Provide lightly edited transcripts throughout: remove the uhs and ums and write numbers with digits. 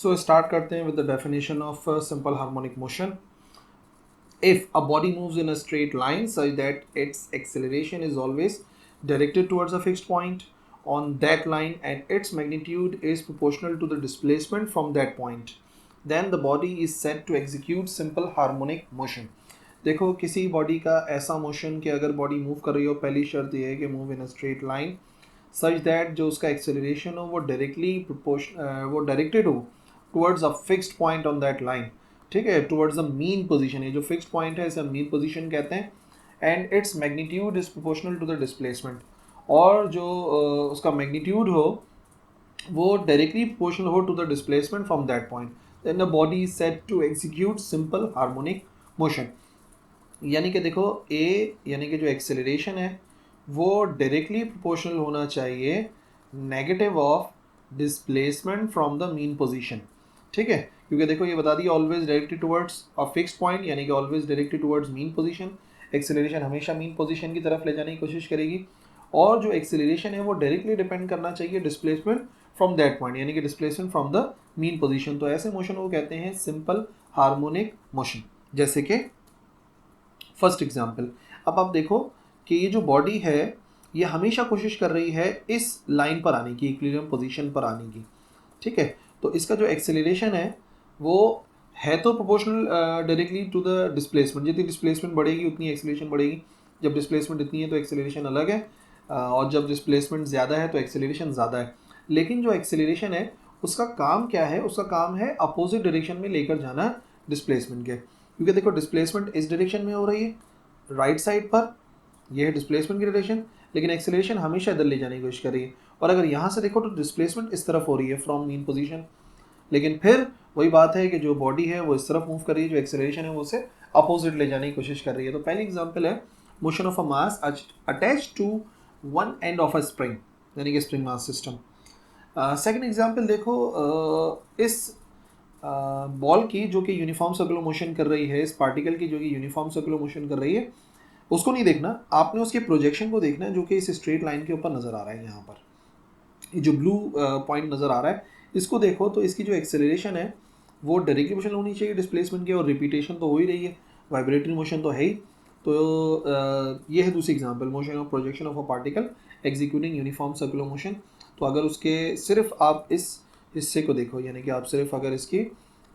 So start करते हैं with the definition of simple harmonic motion. If a body moves in a straight line such that its acceleration is always directed towards a fixed point on that line and its magnitude is proportional to the displacement from that point, then the body is said to execute simple harmonic motion. देखो किसी body का ऐसा motion कि अगर body move कर रही हो, पहली शर्त यह है कि move in a straight line such that जो उसका एक्सेलरेशन हो वो डायरेक्टली वो डायरेक्टेड हो towards a fixed point on that line. ठीक है, टुवर्ड्स द मीन पोजीशन. ये जो फिक्स्ड पॉइंट है इसे मीन पोजीशन कहते हैं. And its magnitude is proportional to the displacement. और जो उसका मैग्नीट्यूड हो वो डायरेक्टली प्रोपोर्शनल हो to the displacement from that point, then the body is said to execute simple harmonic motion. यानी कि देखो ए यानी कि जो एक्सेलरेशन है वो डायरेक्टली प्रोपोर्शनल होना चाहिए negative of displacement from the mean position. ठीक है, क्योंकि देखो ये बता दिया always directed towards a fixed point, यानी कि always directed towards mean position. Acceleration हमेशा मीन पोजीशन की तरफ ले जाने की कोशिश करेगी. और जो एक्सेलरेशन है वो डायरेक्टली डिपेंड करना चाहिए डिस्प्लेसमेंट फ्रॉम दैट पॉइंट, यानी कि displacement from the mean position. तो ऐसे मोशन को कहते हैं सिंपल हार्मोनिक मोशन. जैसे कि फर्स्ट एग्जाम्पल, अब आप देखो कि ये जो बॉडी है ये हमेशा कोशिश कर रही है इस लाइन पर आने की, इक्विलिब्रियम पोजीशन पर आने की. ठीक है, तो इसका जो एक्सेलरेशन है वो है तो proportional directly to the displacement. जितनी डिस्प्लेसमेंट बढ़ेगी उतनी एक्सेलरेशन बढ़ेगी. जब डिस्प्लेसमेंट इतनी है तो एक्सेलरेशन अलग है, और जब डिस्प्लेसमेंट ज़्यादा है तो एक्सेलरेशन ज़्यादा है. लेकिन जो एक्सेलरेशन है उसका काम क्या है? उसका काम है अपोजिट डायरेक्शन में लेकर जाना डिस्प्लेसमेंट के. क्योंकि देखो डिस्प्लेसमेंट इस डायरेक्शन में हो रही है राइट साइड पर, यह है डिस्प्लेसमेंट की डायरेक्शन, लेकिन एक्सेलरेशन हमेशा इधर ले जाने की कोशिश कर रही है. और अगर यहाँ से देखो तो डिस्प्लेसमेंट इस तरफ हो रही है फ्रॉम मीन पोजीशन, लेकिन फिर वही बात है कि जो बॉडी है वो इस तरफ मूव कर रही है, जो एक्सेलरेशन है वो उसे अपोजिट ले जाने की कोशिश कर रही है. तो पहली एग्जांपल है motion of a mass attached to one end of a spring, यानी कि spring mass system. Second example देखो, इस बॉल की जो कि यूनिफॉर्म सर्कुलर मोशन कर रही है, इस पार्टिकल की जो कि यूनिफॉर्म सर्कुलर मोशन कर रही है, उसको नहीं देखना, आपने उसके प्रोजेक्शन को देखना है जो कि इस स्ट्रेट लाइन के ऊपर नज़र आ रहा है. यहाँ पर ये जो ब्लू पॉइंट नज़र आ रहा है इसको देखो, तो इसकी जो एक्सेलरेशन है वो डायरेक्टली मोशन होनी चाहिए डिस्प्लेसमेंट की, और रिपीटेशन तो हो ही रही है, वाइब्रेटरी मोशन तो है ही. तो ये है दूसरी example, motion of projection of a particle executing uniform circular motion. तो अगर उसके सिर्फ आप इस हिस्से को देखो, यानी कि आप सिर्फ अगर इसकी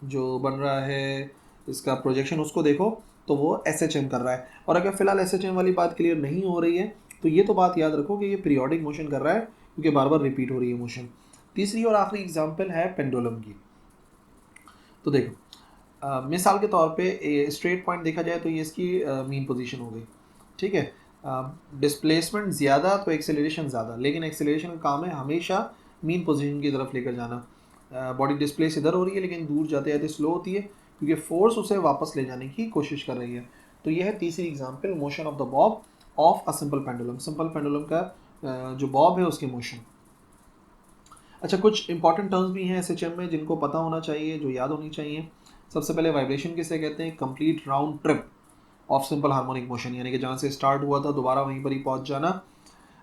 जो बन रहा है इसका प्रोजेक्शन उसको देखो, तो वो SHM कर रहा है. और अगर फिलहाल SHM वाली बात क्लियर नहीं हो रही है तो ये तो बात याद रखो कि ये पीरियोडिक मोशन कर रहा है, क्योंकि बार बार रिपीट हो रही है मोशन. तीसरी और आखिरी एग्जांपल है पेंडुलम की. तो देखो मिसाल के तौर पे स्ट्रेट पॉइंट देखा जाए तो ये इसकी मीन पोजीशन हो गई. ठीक है, डिस्प्लेसमेंट ज़्यादा तो एक्सेलरेशन ज़्यादा, लेकिन एक्सेलरेशन का काम है हमेशा मीन पोजीशन की तरफ लेकर जाना. बॉडी डिस्प्लेस इधर हो रही है लेकिन दूर जाते जाते स्लो होती है, क्योंकि फोर्स उसे वापस ले जाने की कोशिश कर रही है. तो यह है तीसरी example, motion of the bob of a simple pendulum. Simple pendulum का जो बॉब है उसकी मोशन. अच्छा, कुछ इंपॉर्टेंट टर्म्स भी हैं SHM में जिनको पता होना चाहिए, जो याद होनी चाहिए. सबसे पहले वाइब्रेशन किसे कहते हैं? Complete round trip of simple harmonic motion, यानी कि जहाँ से स्टार्ट हुआ था दोबारा वहीं पर ही पहुँच जाना.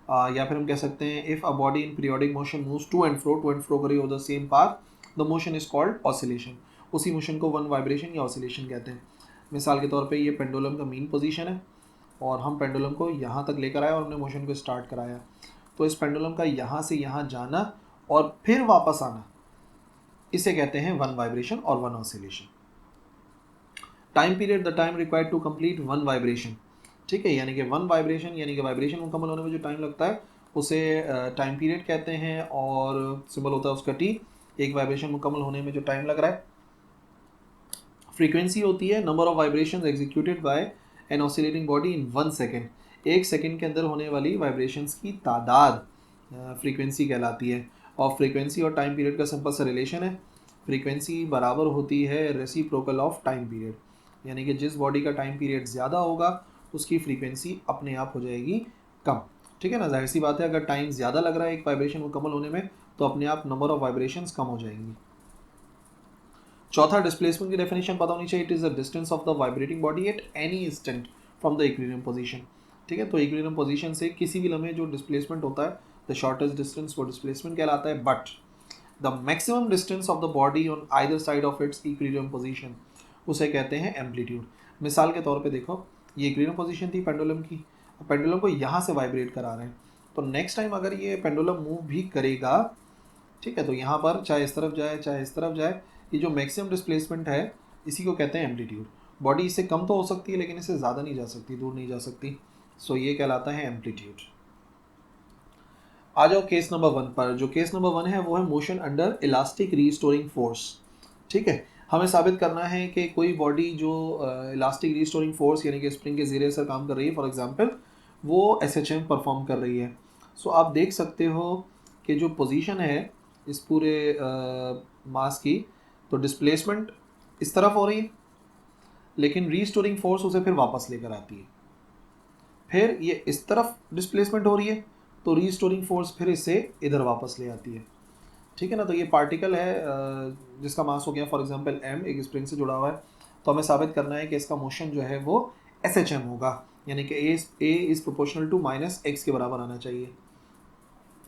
या फिर हम कह सकते हैं if a body in periodic motion moves to and fro carry over the same path, the motion is called oscillation. उसी मोशन को वन वाइब्रेशन या ऑसिलेशन कहते हैं. मिसाल के तौर पे ये पेंडुलम का मीन पोजीशन है और हम पेंडुलम को यहाँ तक लेकर आए और हमने मोशन को स्टार्ट कराया. तो इस पेंडुलम का यहाँ से यहाँ जाना और फिर वापस आना, इसे कहते हैं वन वाइब्रेशन और one oscillation. Time period, the time required to complete one vibration. ठीक है, यानी कि वन वाइब्रेशन यानी कि वाइब्रेशन मुकम्मल होने में जो टाइम लगता है उसे टाइम पीरियड कहते हैं, और सिंबल होता है उसका T. एक वाइब्रेशन मुकम्मल होने में जो टाइम लग रहा है. फ्रीक्वेंसी होती है number of vibrations executed by an oscillating body in 1 second. एक सेकेंड के अंदर होने वाली वाइब्रेशंस की तादाद फ्रीक्वेंसी कहलाती है. और फ्रीक्वेंसी और टाइम पीरियड का सिंपल सा रिलेशन है. फ्रीक्वेंसी बराबर होती है रेसिप्रोकल ऑफ टाइम पीरियड, यानी कि जिस बॉडी का टाइम पीरियड ज़्यादा होगा उसकी फ्रीक्वेंसी अपने आप हो जाएगी कम. ठीक है ना, जाहिर सी बात है, अगर टाइम ज़्यादा लग रहा है एक वाइब्रेशन मुकम्मल होने में तो अपने आप नंबर ऑफ वाइब्रेशंस कम हो जाएंगी. चौथा, डिस्प्लेसमेंट की डेफिनेशन पता होनी चाहिए. It is the distance of the vibrating body at any instant from the equilibrium position. ठीक है, तो इक्विलिब्रियम पोजीशन से किसी भी लम्हे जो डिस्प्लेसमेंट होता है, द शॉर्टेस्ट डिस्टेंस वो डिस्प्लेसमेंट कहलाता है. But the maximum distance of the body on either side of its equilibrium position, उसे कहते हैं एम्पलीट्यूड। मिसाल के तौर पे देखो, ये इक्विलिब्रियम पोजीशन थी पेंडुलम की, पेंडुलम को यहाँ से वाइब्रेट करा रहे हैं, तो नेक्स्ट टाइम अगर ये पेंडुलम मूव भी करेगा, ठीक है, तो यहाँ पर चाहे इस तरफ जाए चाहे इस तरफ जाए, ये जो मैक्सिमम डिस्प्लेसमेंट है इसी को कहते हैं एम्पलीट्यूड। बॉडी इससे कम तो हो सकती है लेकिन इससे ज़्यादा नहीं जा सकती, दूर नहीं जा सकती, सो ये कहलाता है एम्पलीट्यूड। आ जाओ केस नंबर 1 पर। जो केस नंबर 1 है वो है motion under elastic restoring force. ठीक है, हमें साबित करना है कि कोई बॉडी जो इलास्टिक रीस्टोरिंग फोर्स यानी कि स्प्रिंग के ज़रिए से काम कर रही है, फॉर एग्जांपल वो SHM परफॉर्म कर रही है। सो आप देख सकते हो कि जो पोजीशन है इस पूरे मास की, तो डिस्प्लेसमेंट इस तरफ हो रही है लेकिन रीस्टोरिंग फोर्स उसे फिर वापस लेकर आती है। फिर ये इस तरफ डिस्प्लेसमेंट हो रही है तो रीस्टोरिंग फोर्स फिर इसे इधर वापस ले आती है। ठीक है ना, तो ये पार्टिकल है जिसका मास हो गया फॉर एग्जांपल m, एक स्प्रिंग से जुड़ा हुआ है, तो हमें साबित करना है कि इसका मोशन जो है वो SHM होगा, यानी कि a is proportional to -x के बराबर आना चाहिए।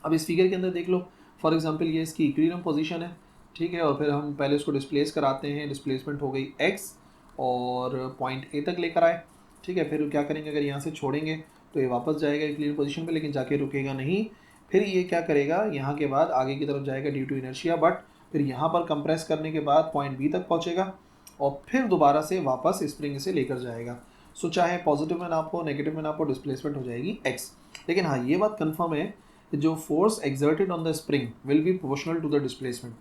अब इस फिगर के अंदर देख लो, फॉर एग्जांपल ये इसकी इक्विलिब्रियम पोजीशन है, ठीक है, और फिर हम पहले उसको डिस्प्लेस कराते हैं, डिस्प्लेसमेंट हो गई x और पॉइंट A तक लेकर आए। ठीक है, फिर क्या करेंगे, अगर यहाँ से छोड़ेंगे तो ये वापस जाएगा इक्विलिब्रियम पोजीशन पे, लेकिन जाके रुकेगा नहीं, फिर ये क्या करेगा, यहाँ के बाद आगे की तरफ जाएगा ड्यू टू इनर्शिया, बट फिर यहाँ पर कंप्रेस करने के बाद पॉइंट B तक पहुँचेगा और फिर दोबारा से वापस स्प्रिंग से लेकर जाएगा। सो चाहे पॉजिटिव में नापो नेगेटिव में नापो, डिस्प्लेसमेंट हो जाएगी x। लेकिन हाँ, ये बात कन्फर्म है कि जो force exerted on the spring will be proportional to the displacement.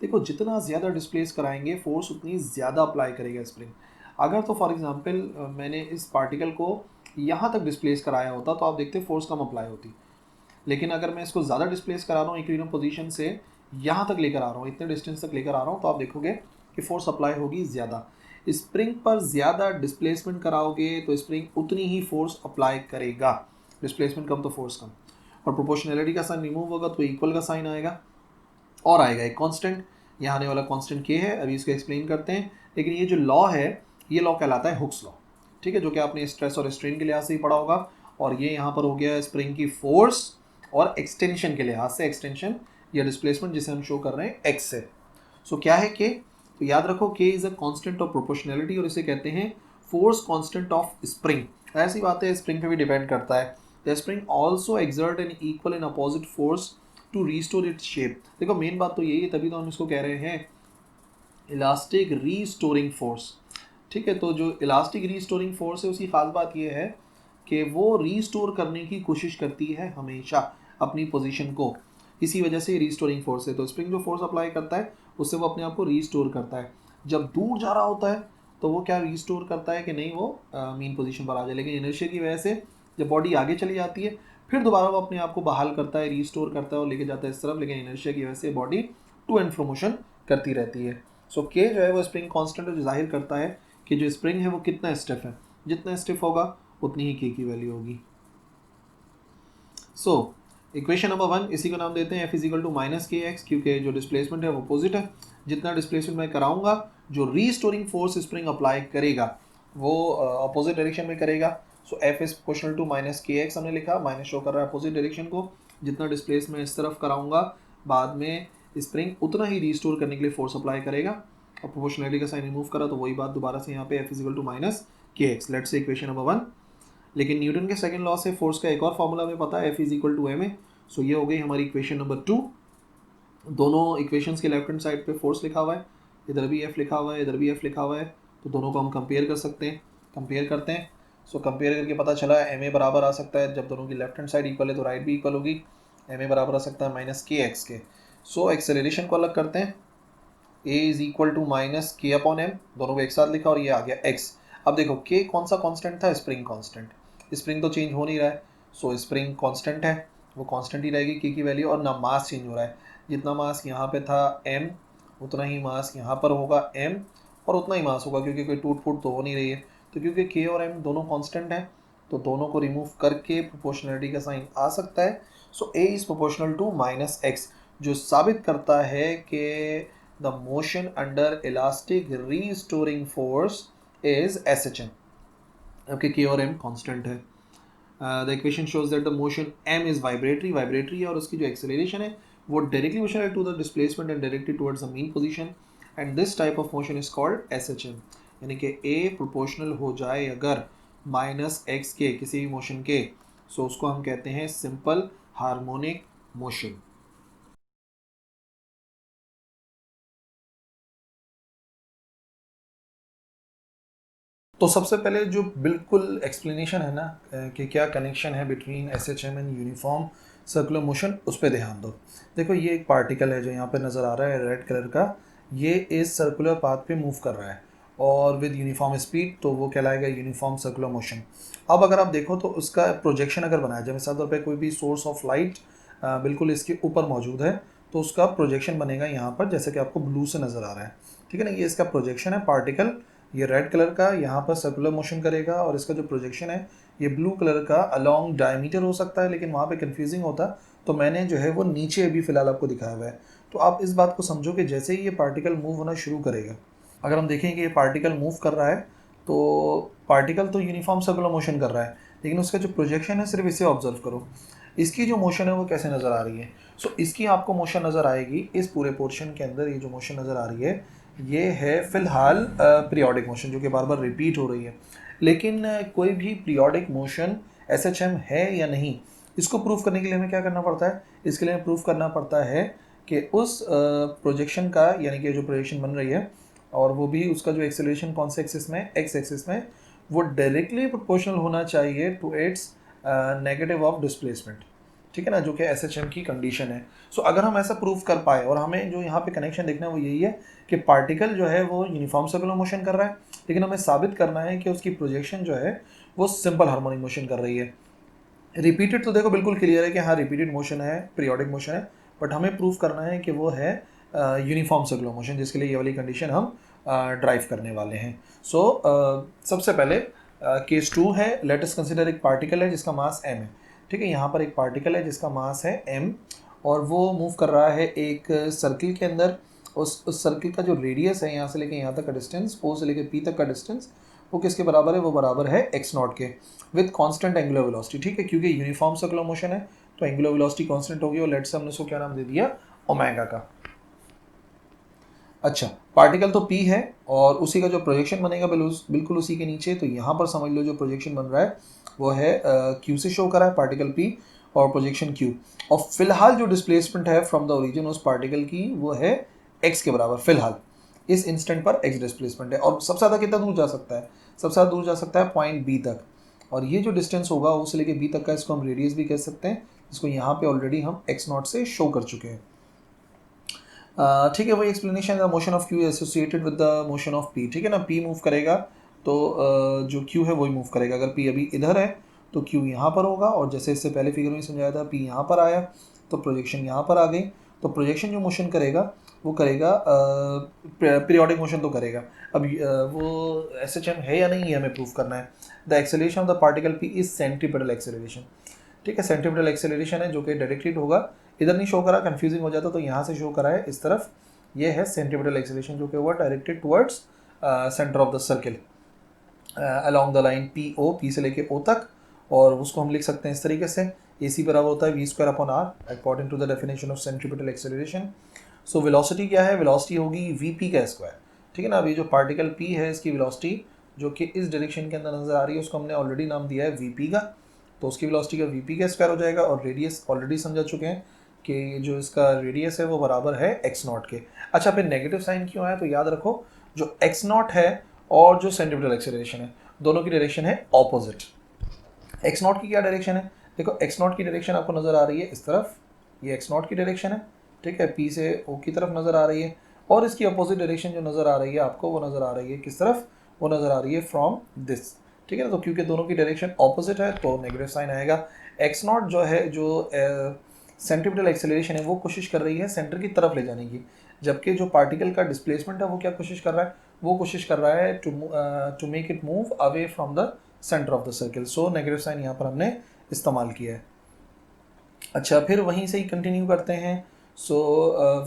देखो, जितना ज़्यादा डिस्प्लेस कराएंगे फोर्स उतनी ज़्यादा अप्लाई करेगा स्प्रिंग। अगर तो फॉर एग्जांपल मैंने इस पार्टिकल को यहाँ तक डिस्प्लेस कराया होता तो आप देखते फोर्स कम अप्लाई होती, लेकिन अगर मैं इसको ज़्यादा डिस्प्लेस करा रहा हूँ इक्विलिब्रियम पोजीशन से यहाँ तक लेकर आ रहा हूँ, इतने डिस्टेंस तक लेकर आ रहा हूँ, तो आप देखोगे कि फोर्स अप्लाई होगी ज़्यादा। स्प्रिंग पर ज़्यादा डिस्प्लेसमेंट कराओगे तो स्प्रिंग उतनी ही फोर्स अप्लाई करेगा, डिस्प्लेसमेंट कम तो फोर्स कम। और प्रोपोर्शनैलिटी का साइन रिमूव होगा तो इक्वल का साइन आएगा और आएगा एक कांस्टेंट, यहाँ आने वाला कांस्टेंट k है, अभी इसको एक्सप्लेन करते हैं। लेकिन ये जो लॉ है ये लॉ कहलाता है हुक्स लॉ, ठीक है, जो कि आपने स्ट्रेस और स्ट्रेन के लिहाज से ही पढ़ा होगा। और ये यहाँ पर हो गया स्प्रिंग की फोर्स और एक्सटेंशन के लिहाज से, एक्सटेंशन या डिस्प्लेसमेंट जिसे हम शो कर रहे हैं x से। सो क्या है k, तो याद रखो k is a constant of proportionality और इसे कहते हैं फोर्स कांस्टेंट ऑफ स्प्रिंग। ऐसी बात है, स्प्रिंग पे भी डिपेंड करता है। The spring also exert an equal and opposite force to restore its shape. देखो, मेन बात तो यही है, तभी तो हम इसको कह रहे हैं इलास्टिक रीस्टोरिंग फोर्स। ठीक है, तो जो इलास्टिक रीस्टोरिंग फोर्स है उसकी खास बात यह है कि वो रीस्टोर करने की कोशिश करती है हमेशा अपनी पोजीशन को, इसी वजह से रीस्टोरिंग फोर्स है। तो स्प्रिंग जो फोर्स अप्लाई करता है उससे वो अपने आप को रीस्टोर करता है। जब दूर जा रहा होता है तो वो क्या रीस्टोर करता है कि नहीं वो मीन पोजीशन पर आ जाए, लेकिन इनर्शिया की वजह से जब बॉडी आगे चली जाती है फिर दोबारा वो अपने आप को बहाल करता है, रीस्टोर करता है और लेके जाता है इस तरफ, लेकिन इनर्शिया की वजह से body to and fro motion करती रहती है। सो के जो है वो स्प्रिंग कांस्टेंट जो जाहिर करता है कि जो स्प्रिंग है वो कितना स्टिफ है, जितना स्टिफ होगा उतनी ही के की वैल्यू होगी। सो इक्वेशन नंबर 1 इसी को नाम देते हैं F इजिकल टू -kx, क्योंकि जो डिस्प्लेसमेंट है वो अपोजिट है। जितना डिस्प्लेसमेंट मैं कराऊंगा, जो रीस्टोरिंग फोर्स स्प्रिंग अप्लाई करेगा वो अपोजिट डायरेक्शन में करेगा। So F is proportional to -kx हमने लिखा, माइनस शो कर रहा है अपोजिट डायरेक्शन को। जितना डिस्प्लेस मैं इस तरफ कराऊंगा, बाद में स्प्रिंग उतना ही रीस्टोर करने के लिए फोर्स अप्लाई करेगा। और प्रोपोर्शनैलिटी का साइन रिमूव करा तो वही बात दोबारा से यहाँ पे F is equal to -kx। Let's say equation number 1। लेकिन न्यूटन के सेकंड लॉ से फोर्स का एक और फॉर्मूला हमें पता है, F is equal to ma। So ये हो गई हमारी इक्वेशन नंबर 2। दोनों इक्वेशंस के लेफ्ट हैंड साइड पे फोर्स लिखा हुआ है, इधर भी F लिखा हुआ है, इधर भी F लिखा हुआ है, तो दोनों को हम कंपेयर कर सकते हैं, कंपेयर करते हैं। सो कंपेयर करके पता चला ma बराबर आ सकता है, जब दोनों की लेफ्ट हैंड साइड इक्वल है तो राइट भी इक्वल होगी, ma बराबर आ सकता है -kx के। सो एक्सेलरेशन को अलग करते हैं, a is equal to -k/m, दोनों को एक साथ लिखा और ये आ गया x। अब देखो k कौन सा कांस्टेंट था, स्प्रिंग कांस्टेंट, स्प्रिंग तो चेंज हो नहीं रहा है, सो स्प्रिंग कांस्टेंट है, वो कांस्टेंट ही रहेगी k की वैल्यू, और ना मास चेंज हो रहा है। जितना मास यहाँ पे था m उतना ही मास यहाँ पर होगा m, और उतना ही मास होगा क्योंकि कोई टूट फूट तो हो नहीं रही है। तो क्योंकि k और m दोनों कांस्टेंट हैं तो दोनों को रिमूव करके प्रोपोर्शनैलिटी का साइन आ सकता है। So a is proportional to -x, जो साबित करता है कि the motion under elastic restoring force is SHM, जबकि k और m कांस्टेंट है। The equation shows that the motion m is vibratory है और उसकी जो acceleration है वो डायरेक्टली मोशन है to the displacement and directly towards the mean position, and this type of motion is called SHM। यानी कि A प्रोपोर्शनल हो जाए अगर माइनस एक्स के किसी भी मोशन के, सो उसको हम कहते हैं सिंपल हार्मोनिक मोशन। तो सबसे पहले जो बिल्कुल एक्सप्लेनेशन है ना कि क्या कनेक्शन है between SHM and uniform circular motion, उस पर ध्यान दो। देखो ये एक पार्टिकल है जो यहाँ पे नज़र आ रहा है रेड कलर का, ये इस सर्कुलर पाथ पे मूव कर रहा है और विद यूनिफॉर्म स्पीड, तो वो कहलाएगा यूनिफॉर्म सर्कुलर मोशन। अब अगर आप देखो तो उसका प्रोजेक्शन अगर बनाया जाए, मिसाल तौर पर कोई भी सोर्स ऑफ लाइट बिल्कुल इसके ऊपर मौजूद है, तो उसका प्रोजेक्शन बनेगा यहाँ पर, जैसे कि आपको ब्लू से नज़र आ रहा है, ठीक है ना। ये इसका प्रोजेक्शन है, पार्टिकल ये रेड कलर का यहाँ पर सर्कुलर मोशन करेगा और इसका जो प्रोजेक्शन है ये ब्लू कलर का अलॉन्ग डायमीटर हो सकता है, लेकिन वहाँ पे कंफ्यूजिंग होता, तो मैंने जो है वो नीचे अभी फ़िलहाल आपको दिखाया हुआ है। तो आप इस बात को समझो कि जैसे ही ये पार्टिकल मूव होना शुरू करेगा, अगर हम देखें कि ये पार्टिकल मूव कर रहा है, तो पार्टिकल तो यूनिफॉर्म सर्कुलर मोशन कर रहा है, लेकिन उसका जो प्रोजेक्शन है सिर्फ इसे ऑब्जर्व करो, इसकी जो मोशन है वो कैसे नज़र आ रही है। सो इसकी आपको मोशन नज़र आएगी इस पूरे पोर्शन के अंदर, ये जो मोशन नज़र आ रही है ये है फ़िलहाल पीरियोडिक मोशन जो कि बार बार रिपीट हो रही है। लेकिन कोई भी पीरियोडिक मोशन SHM है या नहीं, इसको प्रूफ करने के लिए हमें क्या करना पड़ता है, इसके लिए हमें प्रूफ करना पड़ता है कि उस प्रोजेक्शन का, यानी कि जो प्रोजेक्शन बन रही है और वो भी उसका जो एक्सेलरेशन कौन से एक्सिस में, एक्स एक्सिस में, वो डायरेक्टली प्रोपोर्शनल होना चाहिए to its negative of displacement, ठीक है ना, जो कि SHM की कंडीशन है। सो अगर हम ऐसा प्रूफ कर पाए, और हमें जो यहाँ पे कनेक्शन देखना है वो यही है कि पार्टिकल जो है वो यूनिफॉर्म सर्कुलर मोशन कर रहा है, लेकिन हमें साबित करना है कि उसकी प्रोजेक्शन जो है वो सिंपल हार्मोनिक मोशन कर रही है। रिपीटेड तो देखो बिल्कुल क्लियर है कि हाँ रिपीटेड मोशन है, पीरियोडिक मोशन है, बट हमें प्रूफ करना है कि वो है यूनिफॉर्म सर्कुलर मोशन, जिसके लिए ये वाली कंडीशन हम ड्राइव करने वाले हैं। सो सबसे पहले केस 2 है, लेट अस कंसीडर एक पार्टिकल है जिसका मास m है, ठीक है। यहाँ पर एक पार्टिकल है जिसका मास है m और वो मूव कर रहा है एक सर्किल के अंदर। उस सर्किल का जो रेडियस है यहाँ से लेके यहाँ तक का डिस्टेंस, O से लेके P तक का डिस्टेंस, वो किसके बराबर है, वो बराबर है x0 के, विद कांस्टेंट एंगुलर वेलोसिटी, ठीक है। क्योंकि यूनिफॉर्म सर्कुलर मोशन है तो एंगुलर वेलोसिटी कांस्टेंट होगी, और लेट से हमने उसको क्या नाम दे दिया, ओमेगा का। अच्छा, पार्टिकल तो P है और उसी का जो प्रोजेक्शन बनेगा बिल्कुल उसी के नीचे, तो यहाँ पर समझ लो जो प्रोजेक्शन बन रहा है वो है Q से शो कर रहा है, पार्टिकल P और प्रोजेक्शन Q, और फिलहाल जो डिस्प्लेसमेंट है फ्रॉम द ओरिजिन उस पार्टिकल की वो है x के बराबर, फिलहाल इस इंस्टेंट पर x डिस्प्लेसमेंट है। और सबसे ज़्यादा कितना दूर जा सकता है, सबसे ज़्यादा दूर जा सकता है पॉइंट B तक, और ये जो डिस्टेंस होगा उससे लेके B तक का, इसको हम रेडियस भी कह सकते हैं, इसको यहाँ पे ऑलरेडी हम x0 से शो कर चुके हैं, ठीक है। वही एक्सप्लेनेशन है, motion of Q associated with the motion of P, ठीक है ना। पी मूव करेगा तो जो क्यू है वही मूव करेगा। अगर पी अभी इधर है तो क्यू यहाँ पर होगा, और जैसे इससे पहले फिगर में समझाया था, पी यहाँ पर आया तो प्रोजेक्शन यहाँ पर आ गई, तो प्रोजेक्शन जो मोशन करेगा वो करेगा पीरियोडिक मोशन तो करेगा। अब वो SHM है या नहीं ये हमें प्रूव करना है। The acceleration of the particle P is centripetal acceleration, ठीक है। सेंट्रीपिटल एक्सेलरेशन है जो कि डायरेक्टली होगा, इधर नहीं शो करा, कंफ्यूजिंग हो जाता, तो यहाँ से शो करा है इस तरफ, ये है सेंट्रीपिटल एक्सेलरेशन जो कि हुआ directed towards centre of the circle along the line P से लेके O तक, और उसको हम लिख सकते हैं इस तरीके से, AC बराबर होता है v²/r according to the definition of centripetal acceleration. So velocity क्या है, वेलोसिटी होगी vp का स्क्वायर, ठीक है ना। अभी जो पार्टिकल P है इसकी वेलोसिटी जो कि इस डायरेक्शन के अंदर नजर आ रही है उसको हमने ऑलरेडी नाम दिया है vp का, तो उसकी वेलोसिटी का vp का स्क्वायर हो जाएगा, और रेडियस ऑलरेडी समझा चुके हैं कि जो इसका रेडियस है वो बराबर है x0 के। अच्छा, फिर नेगेटिव साइन क्यों आया, तो याद रखो जो x0 है और जो सेंट्रीपिटल एक्सेलरेशन है दोनों की डायरेक्शन है ऑपोजिट। x0 की क्या डायरेक्शन है, देखो x0 की डायरेक्शन आपको नज़र आ रही है इस तरफ, ये x0 की डायरेक्शन है, ठीक है। P से O की तरफ नज़र आ रही है, और इसकी अपोजिट डायरेक्शन जो नज़र आ रही है आपको वो नज़र आ रही है किस तरफ, वो नज़र आ रही है फ्रॉम दिस, ठीक है ना। तो क्योंकि दोनों की डायरेक्शन ऑपोजिट है तो नेगेटिव साइन आएगा। x0 जो है, जो सेंट्रीपिटल एक्सेलरेशन है वो कोशिश कर रही है सेंटर की तरफ ले जाने की, जबकि जो पार्टिकल का डिस्प्लेसमेंट है वो क्या कोशिश कर रहा है, वो कोशिश कर रहा है to make it move away from the centre of the circle. So negative sign यहाँ पर हमने इस्तेमाल किया है। अच्छा, फिर वहीं से ही कंटिन्यू करते हैं। सो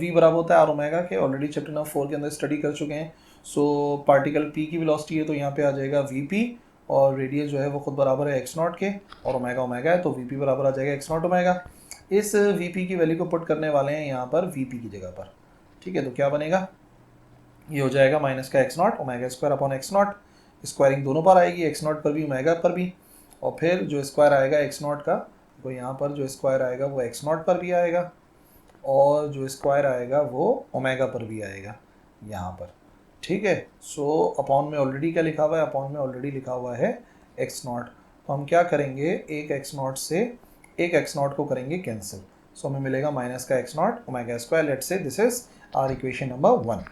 v बराबर होता है आर ओमेगा के, ऑलरेडी चैप्टर नंबर 4 के अंदर स्टडी कर चुके हैं। सो पार्टिकल p की वेलोसिटी है तो यहाँ पे आ जाएगा vp, और रेडियस जो है वो खुद बराबर है x0 के, और ओमेगा ओमेगा है तो vp बराबर आ जाएगा x0 ओमेगा। इस वीपी की वैल्यू को पुट करने वाले हैं यहाँ पर वीपी की जगह पर, ठीक है। तो क्या बनेगा, ये हो जाएगा माइनस का x naught omega square upon x not, squaring दोनों पर आएगी, एक्स नॉट पर भी ओमेगा पर भी, और फिर जो स्क्वायर आएगा एक्स नॉट का, तो यहाँ पर जो स्क्वायर आएगा वो एक्स नॉट पर भी आएगा, और जो स्क्वायर आएगा वो ओमेगा पर भी आएगा यहाँ पर, ठीक है। सो अपॉन में ऑलरेडी क्या लिखा हुआ है, अपॉन में ऑलरेडी लिखा हुआ है एक्स नॉट। तो हम क्या करेंगे, एक एक्स नॉट से एक एक्स नॉट को करेंगे कैंसिल, सो हमें मिलेगा माइनस का x naught omega square. Let's say this is our equation number 1।